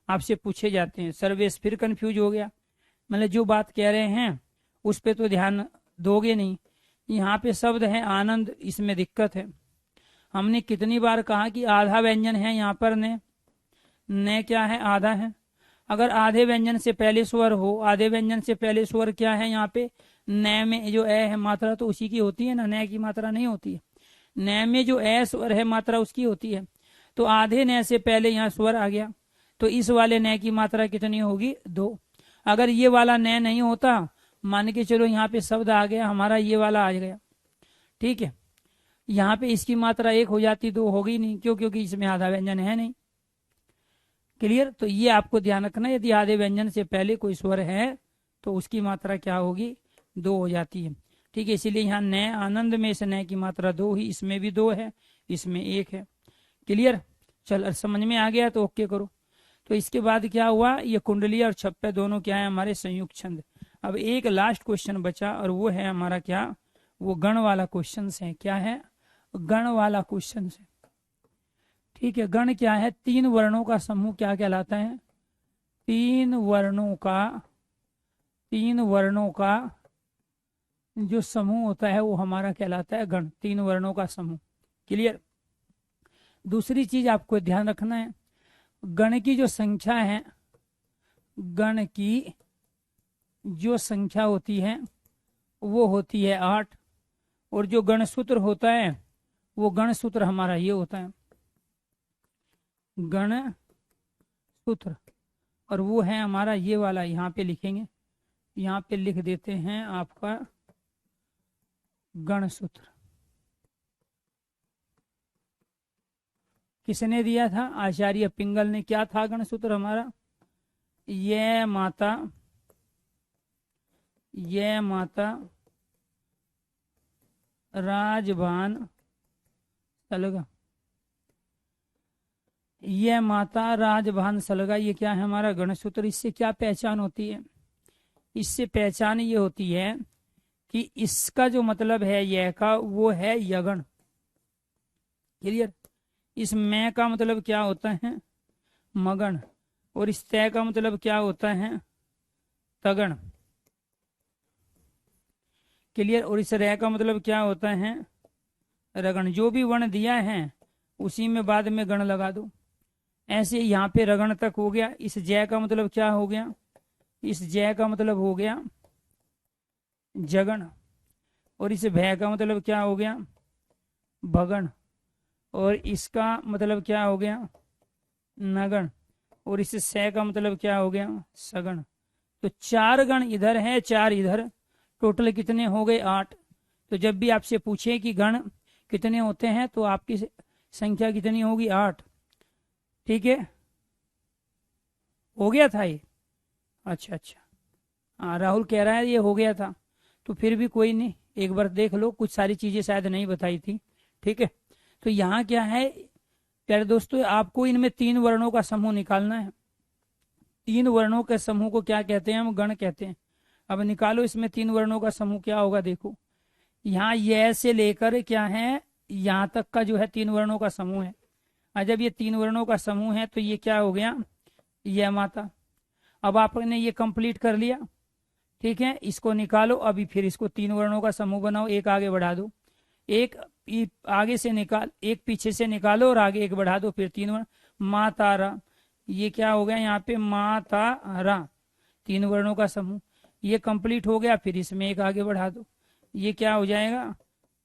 आपसे पूछे जाते हैं। सर्वेश फिर कंफ्यूज हो गया, मतलब जो बात कह रहे हैं उस पे तो ध्यान दोगे नहीं। यहाँ पे शब्द है आनंद, इसमें दिक्कत है। हमने कितनी बार कहा कि आधा व्यंजन है यहाँ पर ने क्या है, आधा है। अगर आधे व्यंजन से पहले स्वर हो, आधे व्यंजन से पहले स्वर क्या है यहाँ पे, न में जो ए है मात्रा तो उसी की होती है ना, न की मात्रा नहीं होती है। न में जो ए स्वर है मात्रा उसकी होती है। तो आधे न से पहले यहाँ स्वर आ गया, तो इस वाले न की मात्रा कितनी होगी, 2। अगर ये वाला न नहीं होता, मान के चलो यहाँ पे शब्द आ गया हमारा, ये वाला आ गया, ठीक है, यहाँ पे इसकी मात्रा 1 हो जाती, 2 होगी नहीं। क्यों, क्योंकि इसमें आधा व्यंजन है नहीं। क्लियर। तो ये आपको ध्यान रखना, यदि आधे व्यंजन से पहले कोई स्वर है तो उसकी मात्रा क्या होगी, 2 हो जाती है। ठीक है, इसीलिए यहाँ न आनंद में से न की मात्रा 2 ही, इसमें भी 2 है, इसमें 1 है। क्लियर। चल समझ में आ गया तो ओके करो। तो इसके बाद क्या हुआ, ये कुंडली और छप्पे दोनों क्या है, हमारे संयुक्त छंद। अब एक लास्ट क्वेश्चन बचा और वो है हमारा क्या, वो गण वाला क्वेश्चन है। क्या है, गण वाला क्वेश्चन है। ठीक है, गण क्या है, 3 वर्णों का समूह क्या कहलाता है, 3 वर्णों का जो समूह होता है वो हमारा कहलाता है गण, 3 वर्णों का समूह। क्लियर। दूसरी चीज आपको ध्यान रखना है, गण की जो संख्या है, गण की जो संख्या होती है वो होती है 8। और जो गण सूत्र होता है वो गण सूत्र हमारा ये होता है, गण सूत्र। और वो है हमारा ये वाला, यहाँ पे लिखेंगे, यहाँ पे लिख देते हैं आपका गण सूत्र। किसने दिया था, आचार्य पिंगल ने। क्या था गण सूत्र हमारा, ये माता राजभान सलगा, ये माता राजभान सलगा, ये क्या है हमारा गण सूत्र। इससे क्या पहचान होती है, इससे पहचान ये होती है कि इसका जो मतलब है यह का, वो है यगण। क्लियर। इस मैं का मतलब क्या होता है, मगण। और इस तय का मतलब क्या होता है, तगण। क्लियर। और इस रे का मतलब क्या होता है, रगण। जो भी वर्ण दिया है उसी में बाद में गण लगा दो। ऐसे यहाँ पे रगण तक हो गया। इस जय का मतलब क्या हो गया, इस जय का मतलब हो गया जगण। और इस भय का मतलब क्या हो गया, भगण। और इसका मतलब क्या हो गया, नगण। और इस सै का मतलब क्या हो गया, सगण। तो 4 गण इधर है, 4 इधर, टोटल कितने हो गए, 8। तो जब भी आपसे पूछे कि गण कितने होते हैं तो आपकी संख्या कितनी होगी, 8। ठीक है, हो गया था ये। अच्छा, हाँ राहुल कह रहा है ये हो गया था, तो फिर भी कोई नहीं, एक बार देख लो, कुछ सारी चीजें शायद नहीं बताई थी। ठीक है, तो यहाँ क्या है प्यारे दोस्तों, आपको इनमें 3 वर्णों का समूह निकालना है। 3 वर्णों के समूह को क्या कहते हैं, हम गण कहते हैं। अब निकालो इसमें 3 वर्णों का समूह क्या होगा। देखो यहाँ यह से लेकर क्या है, यहाँ तक का जो है 3 वर्णों का समूह है। और जब ये 3 वर्णों का समूह है तो ये क्या हो गया, यह माता। अब आपने ये कंप्लीट कर लिया। ठीक है, इसको निकालो अभी, फिर इसको 3 वर्णों का समूह बनाओ, एक आगे बढ़ा दो, एक आगे से निकाल, एक पीछे से निकालो और आगे एक बढ़ा दो, फिर 3 वर्ण। माँ तारा, ये क्या हो गया यहाँ पे मातारा, 3 वर्णों का समूह। ये कंप्लीट हो गया, फिर इसमें एक आगे बढ़ा दो, ये क्या हो जाएगा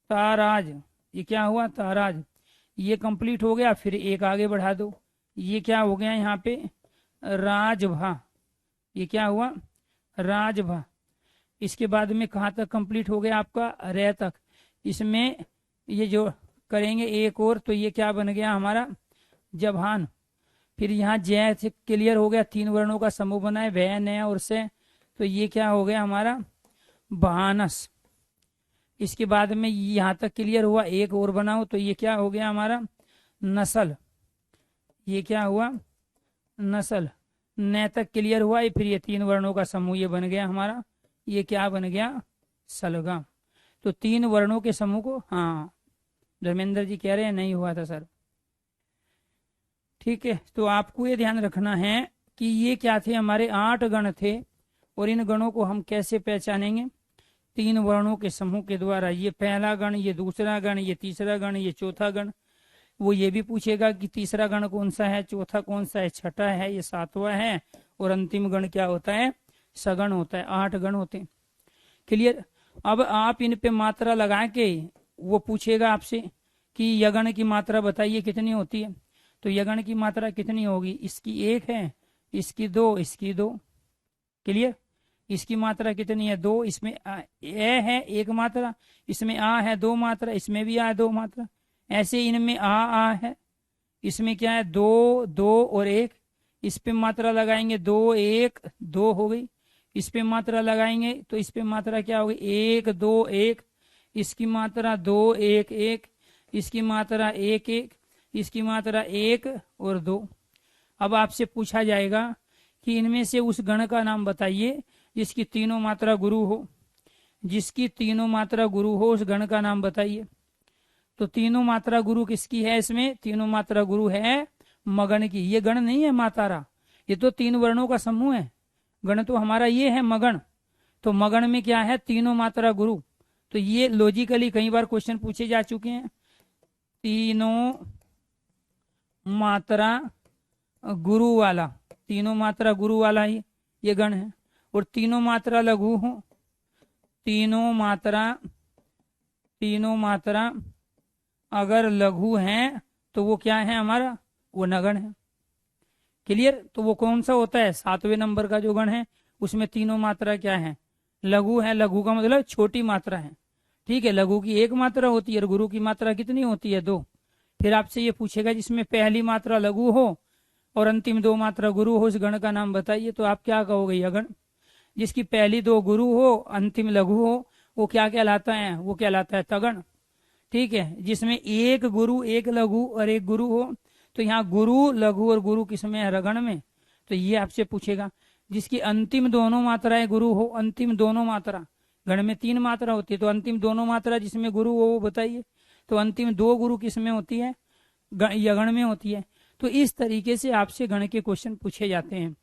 ताराज। ये क्या हुआ ताराज। ये कंप्लीट हो गया, फिर एक आगे बढ़ा दो, ये क्या हो गया यहाँ पे राजभा। ये क्या हुआ राजभा। इसके बाद में कहाँ तक कंप्लीट हो गया आपका रे तक। इसमें ये जो करेंगे एक और, तो ये क्या बन गया हमारा जभान। फिर यहाँ जय से क्लियर हो गया, 3 वर्णों का समूह बना है भय नय और से, तो ये क्या हो गया हमारा भानस। इसके बाद में यहाँ तक क्लियर हुआ, एक और बनाओ, तो ये क्या हो गया हमारा नस्ल। ये क्या हुआ नस्ल। न तक क्लियर हुआ, फिर ये 3 वर्णों का समूह ये बन गया हमारा, ये क्या बन गया सलगा। तो 3 वर्णों के समूह को, हाँ धर्मेंद्र जी कह रहे हैं नहीं हुआ था सर। ठीक है, तो आपको ये ध्यान रखना है कि ये क्या थे हमारे 8 गण थे, और इन गणों को हम कैसे पहचानेंगे 3 वर्णों के समूह के द्वारा। ये पहला गण, ये दूसरा गण, ये तीसरा गण, ये चौथा गण। वो ये भी पूछेगा कि तीसरा गण कौन सा है, चौथा कौन सा है, छठा है, ये 7वां है, और अंतिम गण क्या होता है सगण होता है। 8 गण होते हैं। क्लियर। अब आप इन पे मात्रा लगा के वो पूछेगा आपसे कि यगण की मात्रा बताइए कितनी होती है। तो यगण की मात्रा कितनी होगी, इसकी 1 है, इसकी 2, इसकी 2। क्लियर। इसकी मात्रा कितनी है 2, इसमें ए है 1 मात्रा, इसमें आ है 2 मात्रा, इसमें भी आ है 2 मात्रा। ऐसे इनमें आ है, इसमें क्या है 2 2 और 1। इस पे मात्रा लगाएंगे 2 1 2 हो गई। इस पे मात्रा लगाएंगे तो इस पे मात्रा क्या होगी 1 2 1। इसकी मात्रा 2 1 1, इसकी मात्रा 1 1, इसकी मात्रा 1 और 2। अब आपसे पूछा जाएगा कि इनमें से उस गण का नाम बताइए जिसकी तीनों मात्रा गुरु हो। जिसकी तीनों मात्रा गुरु हो उस गण का नाम बताइए। तो तीनों मात्रा गुरु किसकी है, इसमें तीनों मात्रा गुरु है मगन की। ये गण नहीं है मातारा, ये तो 3 वर्णों का समूह है। गण तो हमारा ये है मगन। तो मगन में क्या है तीनों मात्रा गुरु। तो ये लॉजिकली कई बार क्वेश्चन पूछे जा चुके हैं। तीनों मात्रा गुरु वाला, तीनों मात्रा गुरु वाला ही ये गण है। और तीनों मात्रा लघु हो, तीनों मात्रा अगर लघु है तो वो क्या है हमारा वो नगण है। क्लियर। तो वो कौन सा होता है 7वें नंबर का जो गण है उसमें तीनों मात्रा क्या है लघु है। लघु का मतलब छोटी मात्रा है। ठीक है, लघु की 1 मात्रा होती है और गुरु की मात्रा कितनी होती है 2। फिर आपसे ये पूछेगा जिसमें पहली मात्रा लघु हो और अंतिम 2 मात्रा गुरु हो उस गण का नाम बताइए। तो आप क्या कहोगे यह गण। जिसकी पहली 2 गुरु हो अंतिम लघु हो वो क्या कहलाता है, वो कहलाता है तगण। ठीक है, जिसमें 1 गुरु 1 लघु और 1 गुरु हो। तो यहाँ गुरु लघु और गुरु किसमें है रगण में। तो ये आपसे पूछेगा जिसकी अंतिम दोनों मात्राएं गुरु हो, अंतिम दोनों मात्रा, गण में 3 मात्रा होती है तो अंतिम दोनों मात्रा जिसमें गुरु हो वो बताइए। तो अंतिम 2 गुरु किसमें होती है यगण में होती है। तो इस तरीके से आपसे गण के क्वेश्चन पूछे जाते हैं।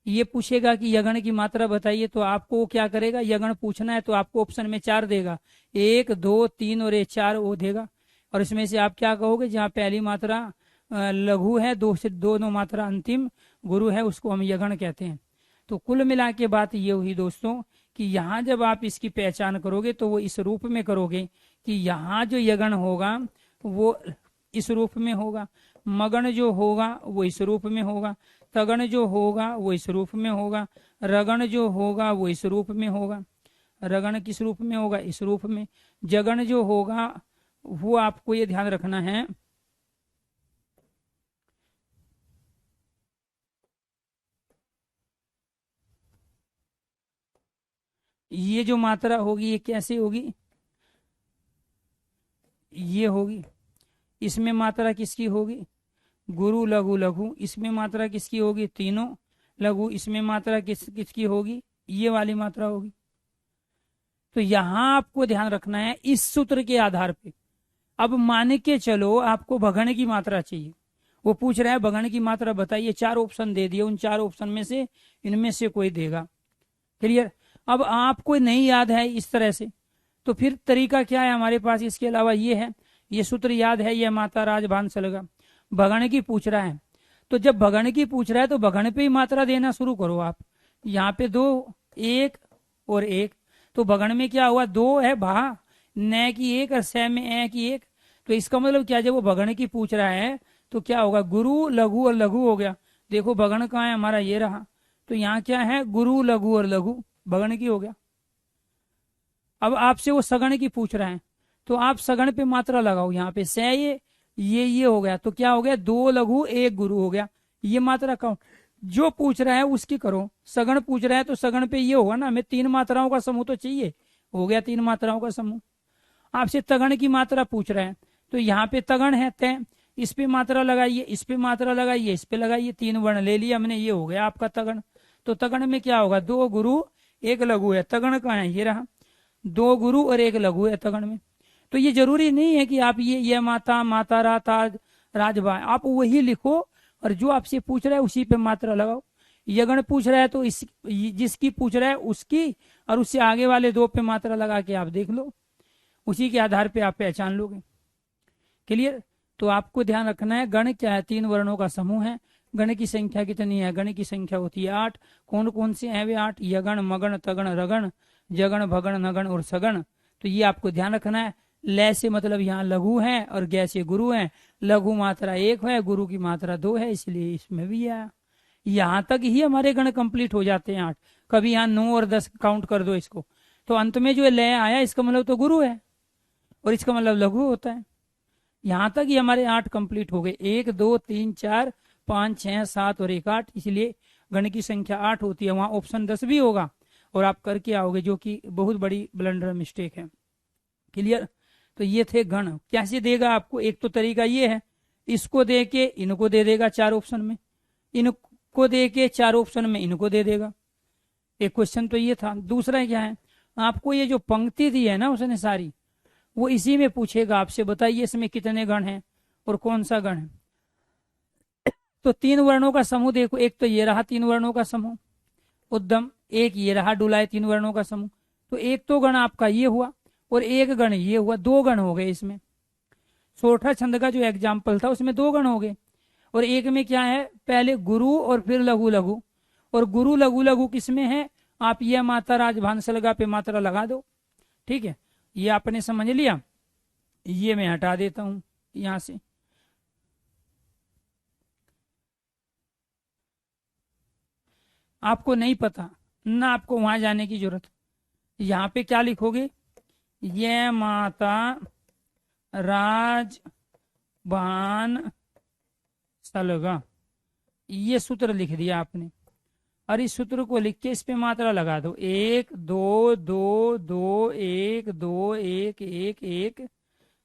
ये पूछेगा कि यगण की मात्रा बताइए तो आपको क्या करेगा, यगण पूछना है तो आपको ऑप्शन में 4 देगा, 1 2 3 और 4 वो देगा। और इसमें से आप क्या कहोगे जहाँ पहली मात्रा लघु है, 2 से 2 मात्रा अंतिम गुरु है उसको हम यगण कहते हैं। तो कुल मिला के बात ये हुई दोस्तों कि यहाँ जब आप इसकी पहचान करोगे तो वो इस रूप में करोगे कि यहाँ जो यगण होगा वो इस रूप में होगा, मगण जो होगा वो इस रूप में होगा, तगण जो होगा वो इस रूप में होगा, रगण जो होगा वो इस रूप में होगा। रगण किस रूप में होगा इस रूप में। जगण जो होगा वो आपको ये ध्यान रखना है ये जो मात्रा होगी ये कैसे होगी, ये होगी। इसमें मात्रा किसकी होगी गुरु लघु लघु। इसमें मात्रा किसकी होगी तीनों लघु। इसमें मात्रा किसकी होगी ये वाली मात्रा होगी। तो यहां आपको ध्यान रखना है इस सूत्र के आधार पे। अब मान के चलो आपको भगण की मात्रा चाहिए, वो पूछ रहा है भगण की मात्रा बताइए, 4 ऑप्शन दे दिए, उन 4 ऑप्शन में से इनमें से कोई देगा। क्लियर। अब आपको नहीं याद है इस तरह से तो फिर तरीका क्या है हमारे पास इसके अलावा ये है, ये सूत्र याद है, ये माता राज भान सलगा भगण की पूछ रहा है तो जब भगण की पूछ रहा है तो भगण पे ही मात्रा देना शुरू करो आप। यहाँ पे 2, 1 और 1, तो भगण में क्या हुआ, 2 है भा, न की 1 और स में ए की 1। तो इसका मतलब क्या, जब वो भगण की पूछ रहा है तो क्या होगा, गुरु लघु और लघु हो गया। देखो भगण कहाँ है हमारा, ये रहा। तो यहाँ क्या है, गुरु लघु और लघु, भगण की हो गया। अब आपसे वो सगण की पूछ रहा है तो आप सगण पे मात्रा लगाओ। यहाँ पे से ये हो गया, तो क्या हो गया, 2 लघु 1 गुरु हो गया। ये मात्रा कहो, जो पूछ रहा है उसकी करो। सगण पूछ रहा है तो सगण पे ये होगा ना, हमें 3 मात्राओं का समूह तो चाहिए, हो गया 3 मात्राओं का समूह। आपसे तगण की मात्रा पूछ रहा है तो यहाँ पे तगण है तय, इस पे मात्रा लगाइए, इस पे मात्रा लगाइए, इस पे लगाइए, 3 वर्ण ले लिया हमने, ये हो गया आपका तगण। तो तगण में क्या होगा, 2 गुरु 1 लघु है। तगण कहाँ है, ये रहा, 2 गुरु और 1 लघु है तगण में। तो ये जरूरी नहीं है कि आप ये माता, माता राता राजभा, आप वही लिखो और जो आपसे पूछ रहा है उसी पे मात्रा लगाओ। यगण पूछ रहा है तो जिसकी पूछ रहा है उसकी और उससे आगे वाले 2 पे मात्रा लगा के आप देख लो, उसी के आधार पे आप पहचान लोगे। क्लियर। तो आपको ध्यान रखना है, गण क्या है, 3 वर्णों का समूह है। गण की संख्या कितनी है, गण की संख्या होती है 8। कौन कौन से हैं वे 8, यगण मगण तगण रगण जगण भगण नगण और सगण। तो ये आपको ध्यान रखना है। लय से मतलब यहाँ लघु है और गै से गुरु है। लघु मात्रा 1 है, गुरु की मात्रा 2 है, इसलिए इसमें भी आया। यहाँ तक ही हमारे गण कंप्लीट हो जाते हैं 8। कभी यहाँ 9 और 10 काउंट कर दो इसको, तो अंत में जो लय आया इसका मतलब तो गुरु है और इसका मतलब लघु होता है। यहाँ तक ही हमारे 8 कंप्लीट हो गए, 1 2 3 4 5 6 7 और 1 8। इसलिए गण की संख्या 8 होती है। वहां ऑप्शन 10 भी होगा और आप करके आओगे, जो कि बहुत बड़ी ब्लंडर मिस्टेक है। क्लियर। तो ये थे गण। कैसे देगा आपको, एक तो तरीका ये है, इसको दे के इनको दे देगा 4 ऑप्शन में, इनको दे के 4 ऑप्शन में इनको दे देगा। एक क्वेश्चन तो ये था। दूसरा क्या है, आपको ये जो पंक्ति दी है ना उसने सारी, वो इसी में पूछेगा आपसे, बताइए इसमें कितने गण हैं और कौन सा गण है। तो 3 वर्णों का समूह देखो, एक तो ये रहा 3 वर्णों का समूह उद्दम, एक ये रहा डुलाए 3 वर्णों का समूह। तो एक तो गण आपका ये हुआ और एक गण ये हुआ, 2 गण हो गए इसमें। सोठा छंद का जो एग्जाम्पल था उसमें 2 गण हो गए। और एक में क्या है, पहले गुरु और फिर लघु लघु, और गुरु लघु लघु किसमें है, आप यह माता राज भांसलगा पे मात्रा लगा दो। ठीक है, ये आपने समझ लिया। ये मैं हटा देता हूं यहां से। आपको नहीं पता ना, आपको वहां जाने की जरूरत। यहाँ पे क्या लिखोगे, ये माता राज भान सलगा, ये सूत्र लिख दिया आपने। और इस सूत्र को लिख के इस पे मात्रा लगा दो, 1 2 2 2 1 2 1 1 1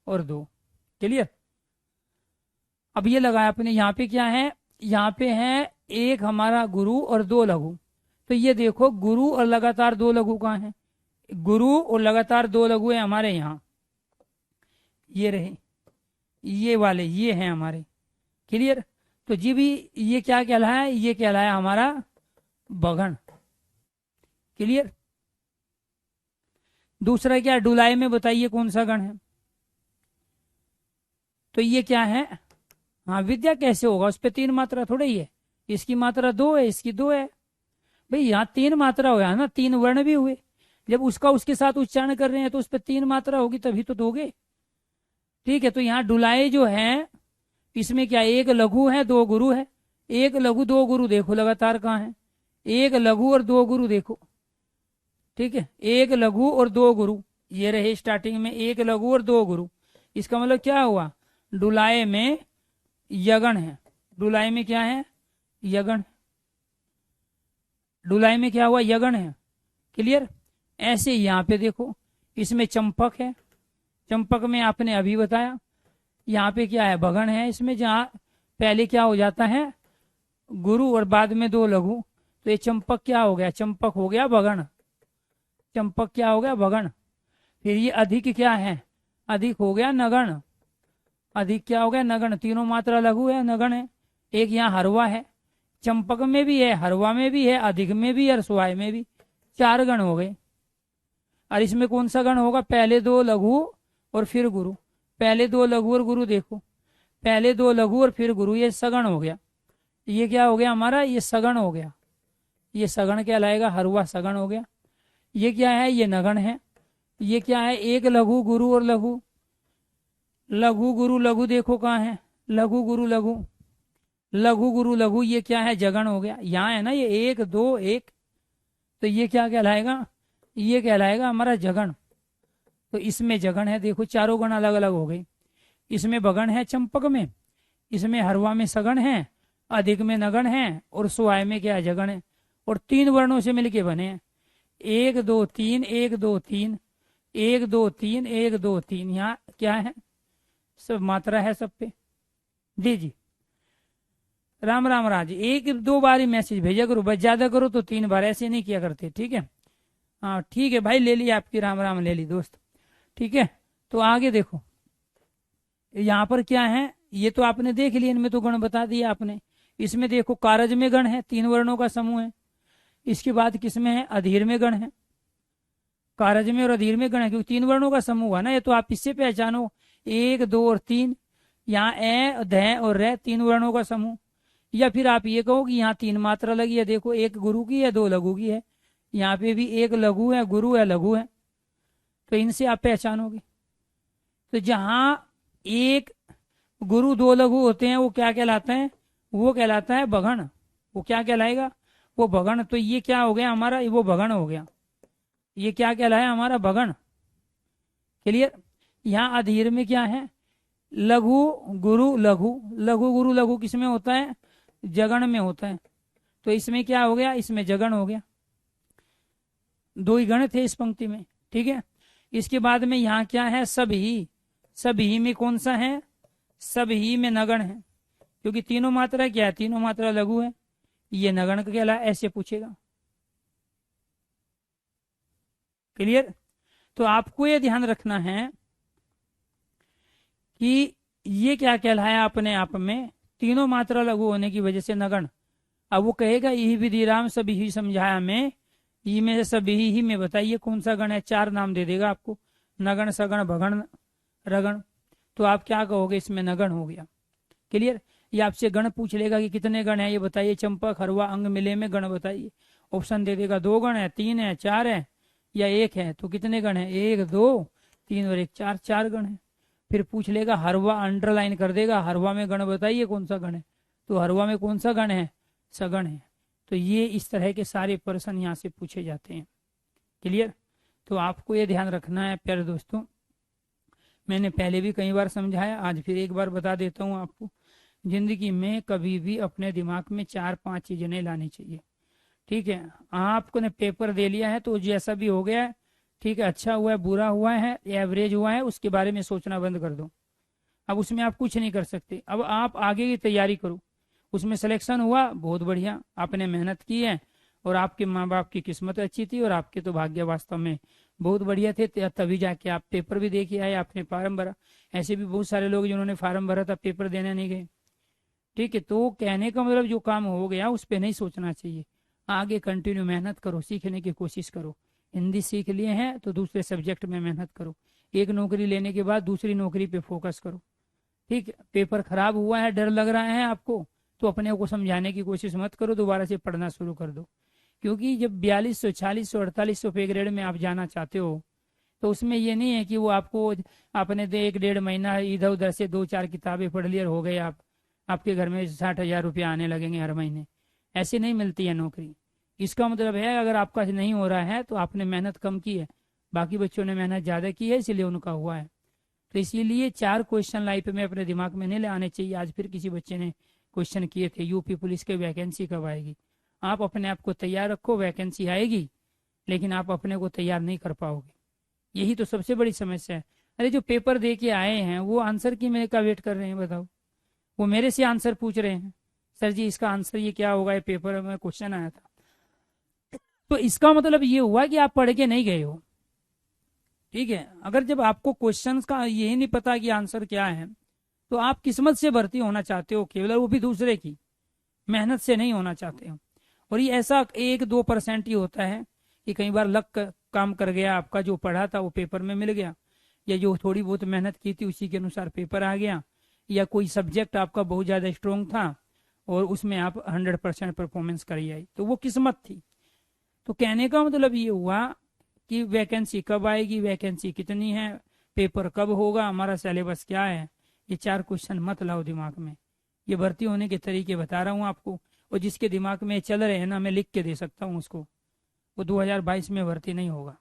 और 2। क्लियर। अब ये लगाया आपने। यहाँ पे क्या है, यहाँ पे है एक हमारा गुरु और 2 लघु। तो ये देखो गुरु और लगातार 2 लघु कहाँ है, गुरु और लगातार 2 लघु है हमारे यहाँ, ये रहे, ये वाले ये हैं हमारे। क्लियर। तो जी भी ये क्या कहलाया, ये कहलाया हमारा बगण। क्लियर। दूसरा क्या, डुलाए में बताइए कौन सा गण है। तो ये क्या है, हाँ विद्या कैसे होगा, उस पर 3 मात्रा थोड़ा ही है, इसकी मात्रा 2 है, इसकी 2 है। भाई यहाँ 3 मात्रा हुआ ना, 3 वर्ण भी हुए। जब उसका उसके साथ उच्चारण कर रहे हैं तो उस पर 3 मात्रा होगी तभी तो दोगे। ठीक है। तो यहाँ डुलाए जो है इसमें क्या, 1 लघु है 2 गुरु है, 1 लघु 2 गुरु देखो लगातार कहाँ है, 1 लघु और 2 गुरु देखो। ठीक है, 1 लघु और 2 गुरु ये रहे स्टार्टिंग में, 1 लघु और 2 गुरु। इसका मतलब क्या हुआ, डुलाए में यगण है, डुलाए में क्या है, यगण। डुलाए में क्या हुआ, यगण है। क्लियर। ऐसे यहाँ पे देखो, इसमें चंपक है, चंपक में आपने अभी बताया। यहाँ पे क्या है, भगण है, इसमें जहाँ पहले क्या हो जाता है गुरु और बाद में 2 लघु। तो ये चंपक क्या हो गया, चंपक हो गया भगण, चंपक क्या हो गया भगण। फिर ये अधिक क्या है, अधिक हो गया नगण, अधिक क्या हो गया नगण। तीनों मात्रा लघु है, नगण है। एक यहाँ हरवा है, चंपक में भी है, हरवा में भी है, अधिक में भी और स्वाय में भी, 4 गण हो गए। और इसमें कौन सा गण होगा, पहले 2 लघु और फिर गुरु, पहले 2 लघु और गुरु देखो, पहले 2 लघु और फिर गुरु, ये सगण हो गया। ये क्या हो गया हमारा, ये सगण हो गया, ये सगण कहलाएगा, हरवा सगण हो गया। ये क्या है, ये नगण है। ये क्या है, एक लघु गुरु और लघु, लघु गुरु लघु देखो कहाँ है, लघु गुरु लघु, लघु गुरु लघु, ये क्या है, जगण हो गया। यहाँ है ना ये 1 2 1, तो ये क्या कहलाएगा, ये कहलाएगा हमारा जगण। तो इसमें जगण है, देखो चारों गण अलग अलग हो गई। इसमें बगण है चंपक में, इसमें हरवा में सगण है, अधिक में नगण है, और सुहाय में क्या है, जगण है। और 3 वर्णों से मिलके बने हैं, 1 2 3 1 2 3 1 2 3 1 2 3। यहाँ क्या है, सब मात्रा है सब पे। जी जी, राम राम राज। 1 2 बार ही मैसेज भेजा करो, बस ज्यादा करो तो 3 बार, ऐसे नहीं किया करते, ठीक है। हाँ ठीक है भाई, ले ली आपकी, राम राम ले ली दोस्त, ठीक है। तो आगे देखो, यहाँ पर क्या है, ये तो आपने देख लिया, इनमें तो गण बता दिया आपने। इसमें देखो कारज में गण है, 3 वर्णों का समूह है। इसके बाद किसमें है, अधीर में गण है। कारज में और अधीर में गण है, क्योंकि 3 वर्णों का समूह है ना ये, तो आप इससे पहचानो 1 2 और 3। यहाँ ए ध और रे 3 वर्णों का समूह। या फिर आप ये कहो कि यहाँ 3 मात्रा लगी है, देखो 1 गुरु की है, 2 लघु की है। यहाँ पे भी 1 लघु है, गुरु है, लघु है, तो इनसे आप पहचानोगे। तो जहां 1 गुरु 2 लघु होते हैं वो क्या कहलाता है, वो कहलाता है भगण। वो क्या कहलाएगा, वो भगण। तो ये क्या हो गया हमारा, वो भगण हो गया। ये क्या कहलाया हमारा, भगण। क्लियर। यहाँ अधीर में क्या है, लघु गुरु लघु, लघु गुरु लघु किसमें होता है, जगण में होता है। तो इसमें क्या हो गया, इसमें जगण हो गया। 2 ही गण थे इस पंक्ति में, ठीक है। इसके बाद में यहाँ क्या है, सभी। सभी में कौन सा है, सभी में नगण है, क्योंकि तीनों मात्रा क्या है, तीनों मात्रा लघु है। ये नगण का कहला, ऐसे पूछेगा। क्लियर। तो आपको ये ध्यान रखना है कि ये क्या कहलाया अपने आप में, तीनों मात्रा लघु होने की वजह से नगण। अब वो कहेगा यही विधिराम सभी ही समझाया में, ये में से सभी ही में बताइए कौन सा गण है। 4 नाम दे देगा आपको, नगण सगण भगण रगण। तो आप क्या कहोगे, इसमें नगण हो गया। क्लियर। ये आपसे गण पूछ लेगा कि कितने गण है, ये बताइए, चंपक हरवा अंग मिले में गण बताइए। ऑप्शन दे देगा, 2 गण है, 3 है, 4 है, या 1 है। तो कितने गण है, 1 2 3 और 1 4, 4 गण है। फिर पूछ लेगा हरवा, अंडरलाइन कर देगा, हरवा में गण बताइए कौन सा गण है। तो हरवा में कौन सा गण है, सगण है। तो ये इस तरह के सारे प्रश्न यहाँ से पूछे जाते हैं। क्लियर। तो आपको ये ध्यान रखना है प्यारे दोस्तों, मैंने पहले भी कई बार समझाया, आज फिर एक बार बता देता हूँ आपको। जिंदगी में कभी भी अपने दिमाग में 4-5 चीजें नहीं लानी चाहिए, ठीक है। आपको ने पेपर दे लिया है तो जैसा भी हो गया है, ठीक है, अच्छा हुआ है, बुरा हुआ है, एवरेज हुआ है, उसके बारे में सोचना बंद कर दो। अब उसमें आप कुछ नहीं कर सकते। अब आप आगे की तैयारी करो। उसमें सिलेक्शन हुआ, बहुत बढ़िया, आपने मेहनत की है, और आपके माँ बाप की किस्मत अच्छी थी, और आपके तो भाग्य वास्तव में बहुत बढ़िया थे, तभी जाके आप पेपर भी दे के आए, आपने फार्म भरा। ऐसे भी बहुत सारे लोग जिन्होंने फार्म भरा था, पेपर देने नहीं गए, ठीक है। तो कहने का मतलब जो काम हो गया उस पर नहीं सोचना चाहिए, आगे कंटिन्यू मेहनत करो, सीखने की कोशिश करो। हिंदी सीख लिए हैं तो दूसरे सब्जेक्ट में मेहनत करो। एक नौकरी लेने के बाद दूसरी नौकरी पे फोकस करो, ठीक है। पेपर खराब हुआ है, डर लग रहा है आपको, तो अपने को समझाने की कोशिश मत करो, दोबारा से पढ़ना शुरू कर दो। क्योंकि जब 4200 4600 4800 पे ग्रेड में आप जाना चाहते हो, तो उसमें ये नहीं है कि वो आपको, आपने तो 1-1.5 महीना इधर उधर से 2-4 किताबें पढ़ ली और हो गए आप, आपके घर में 60,000 रुपया आने लगेंगे हर महीने। ऐसे नहीं मिलती है नौकरी। इसका मतलब है अगर आपका नहीं हो रहा है तो आपने मेहनत कम की है, बाकी बच्चों ने मेहनत ज़्यादा की है, इसलिए उनका हुआ है। तो इसीलिए 4 क्वेश्चन लाइफ में अपने दिमाग में नहीं आने चाहिए। आज फिर किसी बच्चे ने क्वेश्चन किए थे, यूपी पुलिस के वैकेंसी कब आएगी। आप अपने आप को तैयार रखो, वैकेंसी आएगी, लेकिन आप अपने को तैयार नहीं कर पाओगे। यही तो सबसे बड़ी समस्या है। अरे जो पेपर दे के आए हैं वो आंसर की मेरे का वेट कर रहे हैं, बताओ। वो मेरे से आंसर पूछ रहे हैं, सर जी इसका आंसर ये क्या होगा, ये पेपर में क्वेश्चन आया था। तो इसका मतलब ये हुआ कि आप पढ़ के नहीं गए हो, ठीक है। अगर जब आपको क्वेश्चंस का यही नहीं पता कि आंसर क्या है, तो आप किस्मत से भर्ती होना चाहते हो केवल, वो भी दूसरे की मेहनत से नहीं होना चाहते हो। और ये ऐसा 1-2% ही होता है कि कई बार लक काम कर गया, आपका जो पढ़ा था वो पेपर में मिल गया, या जो थोड़ी बहुत मेहनत की थी उसी के अनुसार पेपर आ गया, या कोई सब्जेक्ट आपका बहुत ज़्यादा स्ट्रोंग था और उसमें आप 100% परफॉर्मेंस करी आई, तो वो किस्मत थी। तो कहने का मतलब ये हुआ कि वैकेंसी कब आएगी, वैकेंसी कितनी है, पेपर कब होगा, हमारा सिलेबस क्या है, ये 4 क्वेश्चन मत लाओ दिमाग में। ये भर्ती होने के तरीके बता रहा हूँ आपको, और जिसके दिमाग में चल रहे हैं ना, मैं लिख के दे सकता हूँ उसको, वो 2022 में भर्ती नहीं होगा।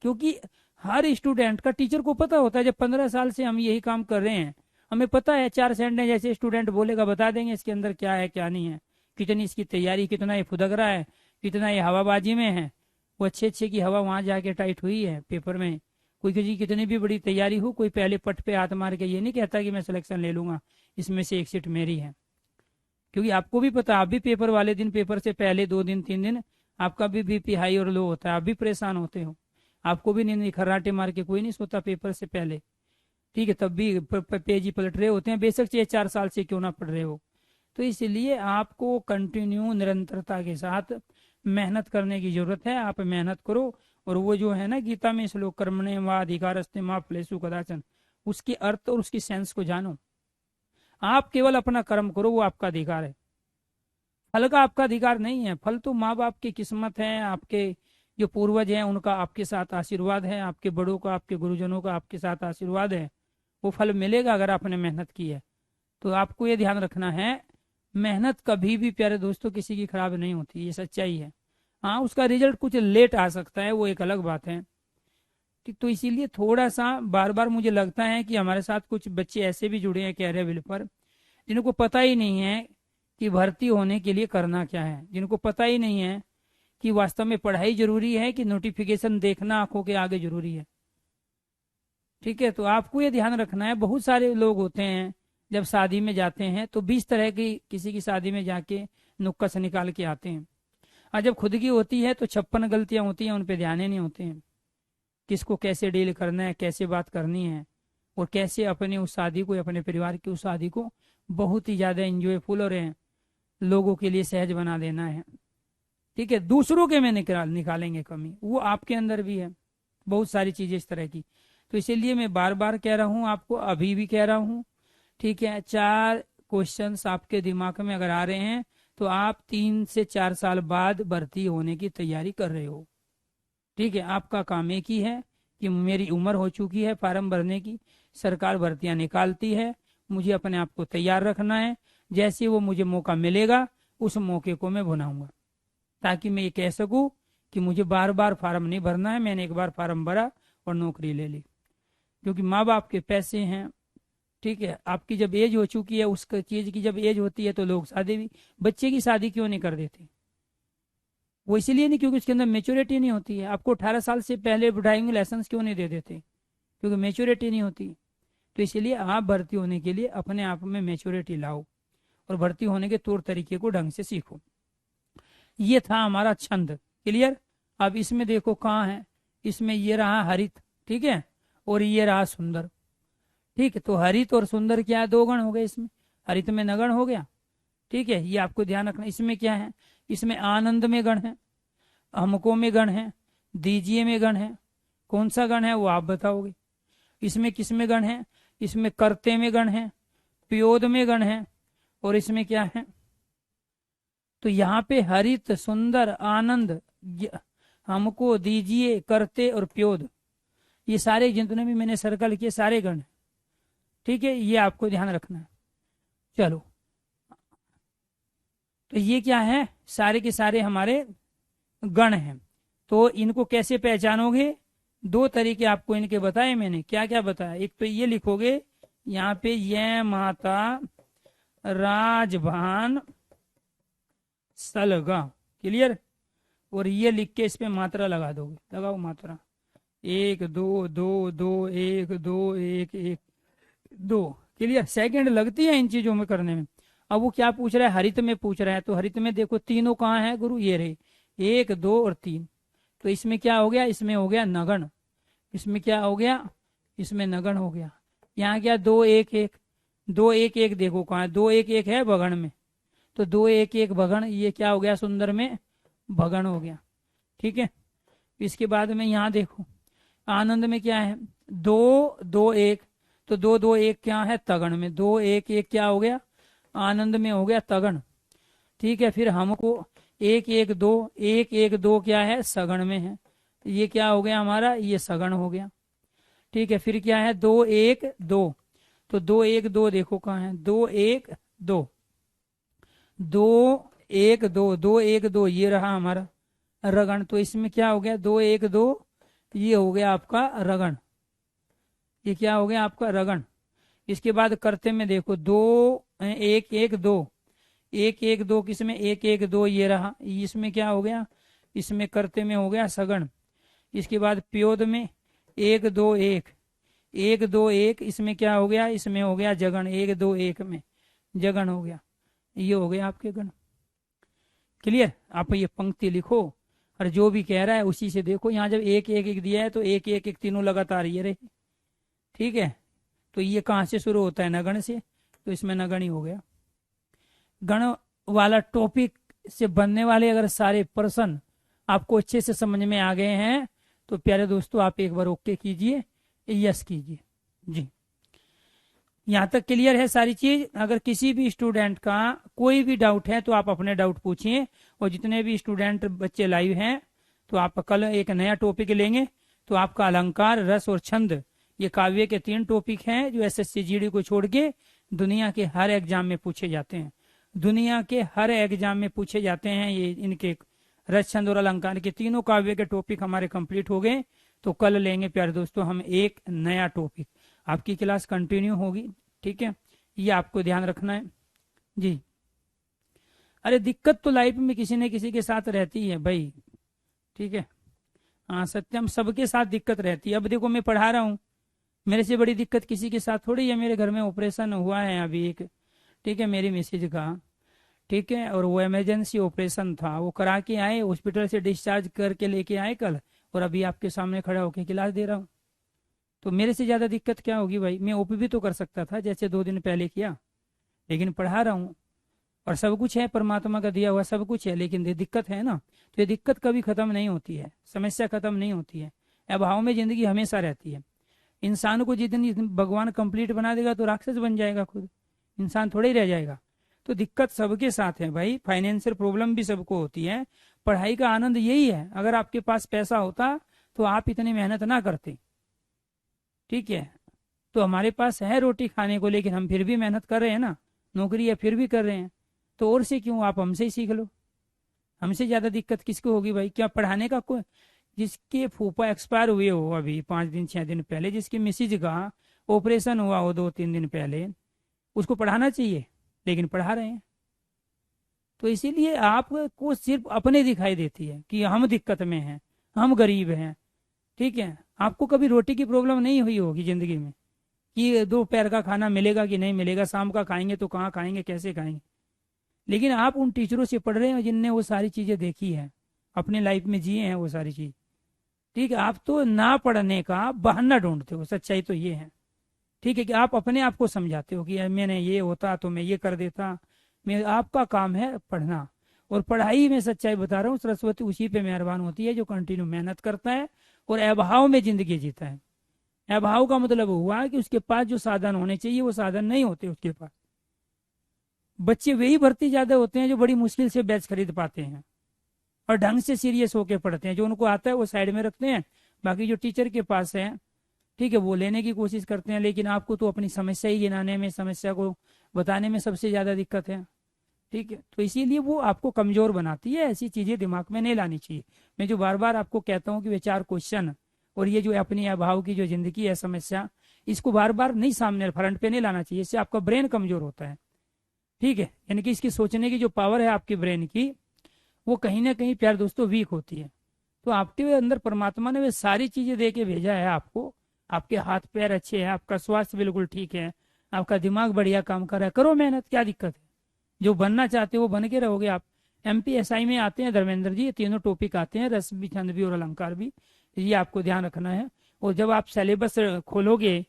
क्योंकि हर स्टूडेंट का, टीचर को पता होता है, जब 15 साल से हम यही काम कर रहे हैं, हमें पता है 4 सेंटेंस जैसे स्टूडेंट बोलेगा बता देंगे इसके अंदर क्या है क्या नहीं है, कितनी इसकी तैयारी, कितना ये फुदक रहा है, कितना ये हवाबाजी में है। वो अच्छे अच्छे की हवा वहां जाके टाइट हुई है पेपर में। कोई किसी कितनी भी बड़ी तैयारी हो, कोई पहले पट पे हाथ मार के ये नहीं कहता कि मैं सिलेक्शन ले लूंगा, इसमें से एक सीट मेरी है। क्योंकि आपको भी पता, आप भी पेपर वाले दिन, पेपर से पहले 2 दिन 3 दिन आपका भी बीपी हाई और लो होता है, आप भी परेशान होते हो, आपको भी नींद खर्राटे मार के कोई नहीं सोता पेपर से पहले, ठीक है, तब भी पेज ही पलट रहे होते हैं, बेशक 4 साल से क्यों ना पढ़ रहे हो। तो इसलिए आपको कंटिन्यू निरंतरता के साथ मेहनत करने की जरूरत है। आप मेहनत करो, और वो जो है ना गीता में श्लोक, कर्मणे वा अधिकारस्ते मा फलेषु कदाचन, उसके अर्थ और उसकी सेंस को जानो। आप केवल अपना कर्म करो, वो आपका अधिकार है, फल का आपका अधिकार नहीं है। फल तो माँ बाप की किस्मत है, आपके जो पूर्वज हैं उनका आपके साथ आशीर्वाद है, आपके बड़ों का, आपके गुरुजनों का आपके साथ आशीर्वाद है, वो फल मिलेगा अगर आपने मेहनत की है। तो आपको ये ध्यान रखना है, मेहनत कभी भी प्यारे दोस्तों किसी की खराब नहीं होती, ये सच्चाई है। हाँ, उसका रिजल्ट कुछ लेट आ सकता है, वो एक अलग बात है। तो इसीलिए थोड़ा सा बार बार मुझे लगता है कि हमारे साथ कुछ बच्चे ऐसे भी जुड़े हैं कैरियर पर, जिनको पता ही नहीं है कि भर्ती होने के लिए करना क्या है, जिनको पता ही नहीं है कि वास्तव में पढ़ाई जरूरी है कि नोटिफिकेशन देखना आंखों के आगे जरूरी है। ठीक है, तो आपको ये ध्यान रखना है। बहुत सारे लोग होते हैं जब शादी में जाते हैं तो 20 तरह की, किसी की शादी में जाके नुक्कस निकाल के आते हैं, और जब खुद की होती है तो 56 गलतियां होती हैं, उन पे ध्यान ही नहीं होते हैं। किसको कैसे डील करना है, कैसे बात करनी है, और कैसे अपने उस शादी को, अपने परिवार की उस शादी को बहुत ही ज्यादा एंजॉयफुल और लोगों के लिए सहज बना देना है। ठीक है, दूसरों के में निकालेंगे कमी, वो आपके अंदर भी है, बहुत सारी चीजें इस तरह की। तो इसीलिए मैं बार बार कह रहा हूँ आपको, अभी भी कह रहा हूँ, ठीक है, 4 क्वेश्चंस आपके दिमाग में अगर आ रहे हैं तो आप 3 से 4 साल बाद भर्ती होने की तैयारी कर रहे हो। ठीक है, आपका काम एक ही है कि मेरी उम्र हो चुकी है फार्म भरने की, सरकार भर्तियां निकालती है, मुझे अपने आप को तैयार रखना है, जैसे वो मुझे मौका मिलेगा उस मौके को मैं भुनाऊंगा, ताकि मैं ये कह सकूं कि मुझे बार बार फार्म नहीं भरना है, मैंने एक बार फार्म भरा और नौकरी ले ली। क्योंकि माँ बाप के पैसे हैं, ठीक है, आपकी जब एज हो चुकी है, उस चीज की जब एज होती है तो लोग शादी भी, बच्चे की शादी क्यों नहीं कर देते, वो इसलिए नहीं क्योंकि उसके अंदर मेच्योरिटी नहीं होती है। आपको 18 साल से पहले ड्राइविंग लाइसेंस क्यों नहीं दे देते, क्योंकि मेच्योरिटी नहीं होती। तो इसलिए आप भर्ती होने के लिए अपने आप में मेच्योरिटी लाओ, और भर्ती होने के तौर तरीके को ढंग से सीखो। ये था हमारा छंद, क्लियर। अब इसमें देखो कहाँ है, इसमें ये रहा हरित, ठीक है, और ये रहा सुंदर। ठीक है, तो हरित और सुंदर क्या है, 2 गण हो गए इसमें, हरित में नगण हो गया। ठीक है, ये आपको ध्यान रखना। इसमें क्या है, इसमें आनंद में गण है, हमको में गण है, दीजिए में गण है, कौन सा गण है वो आप बताओगे। इसमें किस में गण है, इसमें करते में गण है, प्योद में गण है, और इसमें क्या है, तो यहाँ पे हरित, सुंदर, आनंद, हमको, दीजिए, करते और प्योद, ये सारे जितने भी मैंने सर्कल किए सारे गण। ठीक है, ये आपको ध्यान रखना है। चलो, तो ये क्या है, सारे के सारे हमारे गण हैं। तो इनको कैसे पहचानोगे, 2 तरीके आपको इनके बताए मैंने। क्या क्या बताया, एक तो ये लिखोगे यहाँ पे, ये माता राजभान सलगा, क्लियर, और ये लिख के इस पे मात्रा लगा दोगे, लगाओ मात्रा, 1 2 2 2 1 2 1 1 2, क्लियर। सेकंड लगती है इन चीजों में करने में। अब वो क्या पूछ रहा है, हरित में पूछ रहा है, तो हरित में देखो तीनों कहाँ है गुरु, ये रहे, 1 2 और 3। तो इसमें क्या हो गया, इसमें हो गया नगण, इसमें क्या हो गया, इसमें नगण हो गया। यहाँ क्या 2 1 1, 2 1 1 देखो कहाँ है, 2 1 1 है भगण में, तो 2 1 1 भगण, ये क्या हो गया, सुंदर में भगण हो गया। ठीक है, इसके बाद में यहाँ देखो आनंद में क्या है, 2 2 1, तो 2 2 1 क्या है तगण में, 2 1 1 क्या हो गया आनंद में हो गया तगण। ठीक है, फिर हमको 1 1 2, 1 1 2 क्या है, सगण में है। ये क्या हो गया हमारा, ये सगण हो गया। ठीक है, फिर क्या है, 2 1 2, तो 2 1 2 देखो कहाँ है, 2 1 2, 2 1 2, 2 1 2 ये रहा हमारा रगण। तो इसमें क्या हो गया, 2 1 2, ये हो गया आपका रगण। ये क्या हो गया आपका रगण। इसके बाद करते में देखो 2 1 1 2, 1 1 2 किसमें, 1 1 2 ये रहा, इसमें क्या हो गया, इसमें करते में हो गया सगण। इसके बाद प्योद में 1 2 1, 1 2 1, इसमें क्या हो गया, इसमें हो गया जगण, 1 2 1 में जगण हो गया। ये हो गया आपके गण। क्लियर। आप ये पंक्ति लिखो और जो भी कह रहा है उसी से देखो। यहाँ जब 1 1 1 दिया है तो 1 1 1 तीनों लगातार ये रहे। ठीक है, तो ये कहाँ से शुरू होता है, नगण से, तो इसमें नगण ही हो गया। गण वाला टॉपिक से बनने वाले अगर सारे प्रश्न आपको अच्छे से समझ में आ गए हैं तो प्यारे दोस्तों आप एक बार ओके कीजिए, यस कीजिए जी। यहाँ तक क्लियर है सारी चीज। अगर किसी भी स्टूडेंट का कोई भी डाउट है तो आप अपने डाउट पूछिए, और जितने भी स्टूडेंट बच्चे लाइव हैं तो आप कल एक नया टॉपिक लेंगे। तो आपका अलंकार, रस और छंद, ये काव्य के 3 टॉपिक हैं जो एसएससी जीडी को छोड़ के दुनिया के हर एग्जाम में पूछे जाते हैं। दुनिया के हर एग्जाम में पूछे जाते हैं ये इनके रस, छंद और अलंकार के तीनों काव्य के टॉपिक हमारे कंप्लीट हो गए। तो कल लेंगे प्यारे दोस्तों हम एक नया टॉपिक। आपकी क्लास कंटिन्यू होगी, ठीक है, ये आपको ध्यान रखना है जी। अरे दिक्कत तो लाइफ में किसी न किसी के साथ रहती है भाई, ठीक है, हाँ सत्यम, सबके साथ दिक्कत रहती है। अब देखो मैं पढ़ा रहा हूँ, मेरे से बड़ी दिक्कत किसी के साथ थोड़ी है। मेरे घर में ऑपरेशन हुआ है अभी एक, ठीक है, मेरी मिसेज का, ठीक है, और वो इमरजेंसी ऑपरेशन था, वो करा के आए, हॉस्पिटल से डिस्चार्ज करके लेके आए कल, और अभी आपके सामने खड़ा होकर क्लास दे रहा हूँ। तो मेरे से ज्यादा दिक्कत क्या होगी भाई। मैं ओपी भी तो कर सकता था जैसे 2 दिन पहले किया, लेकिन पढ़ा रहा हूँ और सब कुछ है, परमात्मा का दिया हुआ सब कुछ है, लेकिन ये दिक्कत है ना। तो ये दिक्कत कभी खत्म नहीं होती है, समस्या खत्म नहीं होती है, अभाव में जिंदगी हमेशा रहती है। इंसान को जितनी भगवान कंप्लीट बना देगा तो राक्षस बन जाएगा, खुद इंसान थोड़े ही रह जाएगा। तो दिक्कत सबके साथ है भाई, फाइनेंशियल प्रॉब्लम भी सबको होती है। पढ़ाई का आनंद यही है, अगर आपके पास पैसा होता तो आप इतनी मेहनत ना करते, ठीक है। तो हमारे पास है रोटी खाने को, लेकिन हम फिर भी मेहनत कर रहे हैं ना, नौकरी है फिर भी कर रहे हैं। तो और से क्यों, आप हमसे ही सीख लो। हमसे ज्यादा दिक्कत किसको होगी भाई। क्या पढ़ाने का कोई, जिसके फूफा एक्सपायर हुए हो अभी 5 दिन 6 दिन पहले, जिसकी मिसिज का ऑपरेशन हुआ हो 2 3 दिन पहले, उसको पढ़ाना चाहिए, लेकिन पढ़ा रहे हैं। तो इसीलिए आपको सिर्फ अपने दिखाई देती है कि हम दिक्कत में हैं, हम गरीब हैं, ठीक है। आपको कभी रोटी की प्रॉब्लम नहीं हुई होगी जिंदगी में कि दोपहर का खाना मिलेगा कि नहीं मिलेगा, शाम का खाएंगे तो कहाँ खाएंगे, कैसे खाएंगे। लेकिन आप उन टीचरों से पढ़ रहे हैं जिनने वो सारी चीजें देखी है, अपने लाइफ में जिए हैं वो सारी चीज, ठीक है। आप तो ना पढ़ने का बहाना ढूंढते हो, सच्चाई तो ये है, ठीक है, कि आप अपने आप को समझाते हो कि मैंने ये होता तो मैं ये कर देता। मैं, आपका काम है पढ़ना, और पढ़ाई में सच्चाई बता रहा हूँ, सरस्वती उसी पे मेहरबान होती है जो कंटिन्यू मेहनत करता है और अभाव में जिंदगी जीता है। अभाव का मतलब हुआ कि उसके पास जो साधन होने चाहिए वो साधन नहीं होते उसके पास। बच्चे वही भर्ती ज्यादा होते हैं जो बड़ी मुश्किल से बैच खरीद पाते हैं और ढंग से सीरियस होकर पढ़ते हैं। जो उनको आता है वो साइड में रखते हैं, बाकी जो टीचर के पास है, ठीक है, वो लेने की कोशिश करते हैं। लेकिन आपको तो अपनी समस्या ही गिनाने में, समस्या को बताने में सबसे ज्यादा दिक्कत है, ठीक है। तो इसीलिए वो आपको कमजोर बनाती है, ऐसी चीजें दिमाग में नहीं लानी चाहिए। मैं जो बार बार आपको कहता हूँ कि वे 4 क्वेश्चन और ये जो अपनी अभाव की जो जिंदगी है समस्या, इसको बार बार नहीं सामने फ्रंट पे नहीं लाना चाहिए, इससे आपका ब्रेन कमजोर होता है, ठीक है। यानी कि इसकी सोचने की जो पावर है आपके ब्रेन की, वो कहीं ना कहीं प्यार दोस्तों वीक होती है। तो आपके अंदर परमात्मा ने वे सारी चीजें दे के भेजा है आपको, आपके हाथ पैर अच्छे हैं, आपका स्वास्थ्य बिल्कुल ठीक है, आपका दिमाग बढ़िया काम कर रहा है, करो मेहनत, क्या दिक्कत है। जो बनना चाहते हो वो बन के रहोगे आप। एमपीएसआई में आते हैं धर्मेंद्र जी, ये तीनों टॉपिक आते हैं, रस भी, छंद भी और अलंकार भी, ये आपको ध्यान रखना है। और जब आप सिलेबस खोलोगे,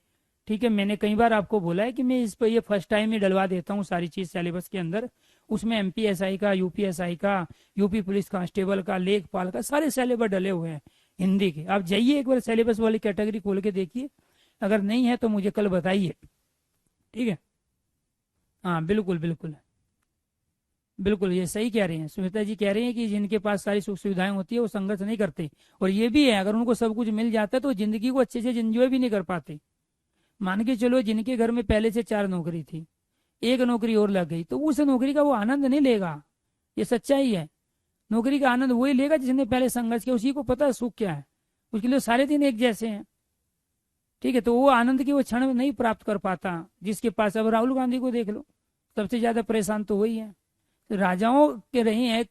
ठीक है, मैंने कई बार आपको बोला है कि मैं इस पर ये फर्स्ट टाइम ही डलवा देता हूँ सारी चीज सिलेबस के अंदर। उसमें एमपीएसआई का, यूपीएसआई का, यूपी पुलिस कांस्टेबल का, लेखपाल का, सारे सिलेबस डले हुए हैं हिंदी के। आप जाइए एक बार सिलेबस वाली कैटेगरी खोल के देखिए, अगर नहीं है तो मुझे कल बताइए, ठीक है। हाँ बिल्कुल बिल्कुल बिल्कुल, ये सही कह रहे हैं, सुमित्रा जी कह रहे हैं कि जिनके पास सारी सुख सुविधाएं होती है वो संघर्ष नहीं करते। और ये भी है, अगर उनको सब कुछ मिल जाता है तो जिंदगी को अच्छे से एंजॉय भी नहीं कर पाते। मान के चलो जिनके घर में पहले से 4 नौकरी थी, एक नौकरी और लग गई, तो उस नौकरी का वो आनंद नहीं लेगा। ये सच्चाई है। नौकरी का आनंद वही लेगा जिसने पहले संघर्ष किया, उसी को पता है सुख क्या है। उसके लिए सारे दिन एक जैसे हैं। ठीक है, तो वो आनंद की वो क्षण नहीं प्राप्त कर पाता जिसके पास। अब राहुल गांधी को देख लो, सबसे ज्यादा परेशान तो वही है। तो राजाओं के रहे हैं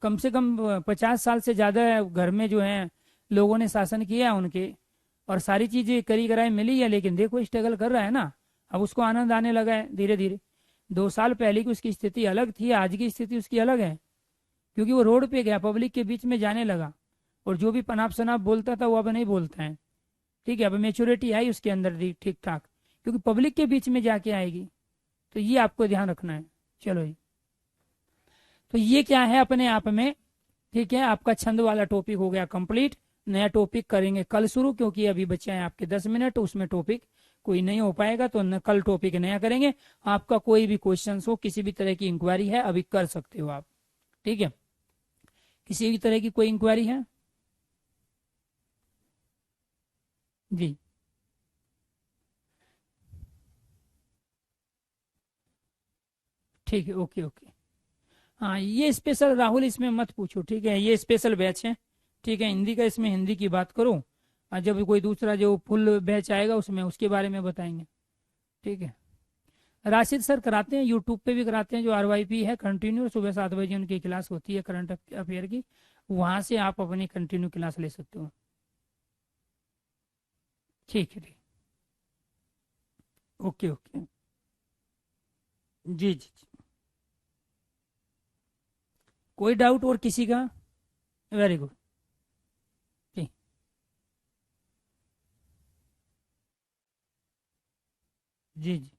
कम से कम 50 साल से ज्यादा घर में जो है लोगों ने शासन किया है उनके, और सारी चीजें करी कराई मिली है, लेकिन देखो स्ट्रगल कर रहा है ना। अब उसको आनंद आने लगा है धीरे धीरे। 2 साल पहले की उसकी स्थिति अलग थी, आज की स्थिति उसकी अलग है, क्योंकि वो रोड पे गया, पब्लिक के बीच में जाने लगा, और जो भी पनाप शनाप बोलता था वो अब नहीं बोलता है। ठीक है, अब मेच्योरिटी आई उसके अंदर ठीक ठाक, क्योंकि पब्लिक के बीच में जाके आएगी। तो ये आपको ध्यान रखना है। चलो जी, तो ये क्या है अपने आप में। ठीक है, आपका छंद वाला टॉपिक हो गया कंप्लीट। नया टॉपिक करेंगे कल शुरू, क्योंकि अभी बचे हैं आपके 10 मिनट, उसमें टॉपिक कोई नहीं हो पाएगा, तो कल टॉपिक नया करेंगे। आपका कोई भी क्वेश्चन हो, किसी भी तरह की इंक्वायरी है, अभी कर सकते हो आप। ठीक है, किसी भी तरह की कोई इंक्वायरी है जी? ठीक है, ओके ओके। हाँ, ये स्पेशल राहुल इसमें मत पूछो, ठीक है, ये स्पेशल बैच है। ठीक है, हिंदी का इसमें हिंदी की बात करो, और जब कोई दूसरा जो फुल बैच आएगा उसमें उसके बारे में बताएंगे। ठीक है, राशिद सर कराते हैं, यूट्यूब पे भी कराते हैं, जो RYP है कंटिन्यू, सुबह 7 बजे उनकी क्लास होती है करंट अफेयर की, वहां से आप अपनी कंटिन्यू क्लास ले सकते हो। ठीक है, ठीक, ओके ओके, जी जी जी। कोई डाउट और किसी का? Very good. ठीक, जी जी,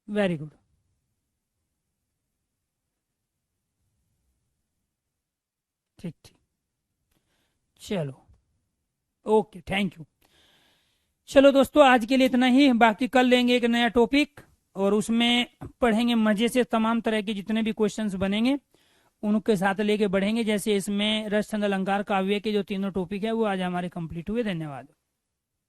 वेरी गुड। ठीक ठीक, चलो, ओके, थैंक यू। चलो दोस्तों, आज के लिए इतना ही, बाकी कल लेंगे एक नया टॉपिक, और उसमें पढ़ेंगे मजे से, तमाम तरह के जितने भी क्वेश्चंस बनेंगे उनके साथ लेके बढ़ेंगे। जैसे इसमें रस छंद अलंकार काव्य के जो तीनों टॉपिक है वो आज हमारे कंप्लीट हुए। धन्यवाद।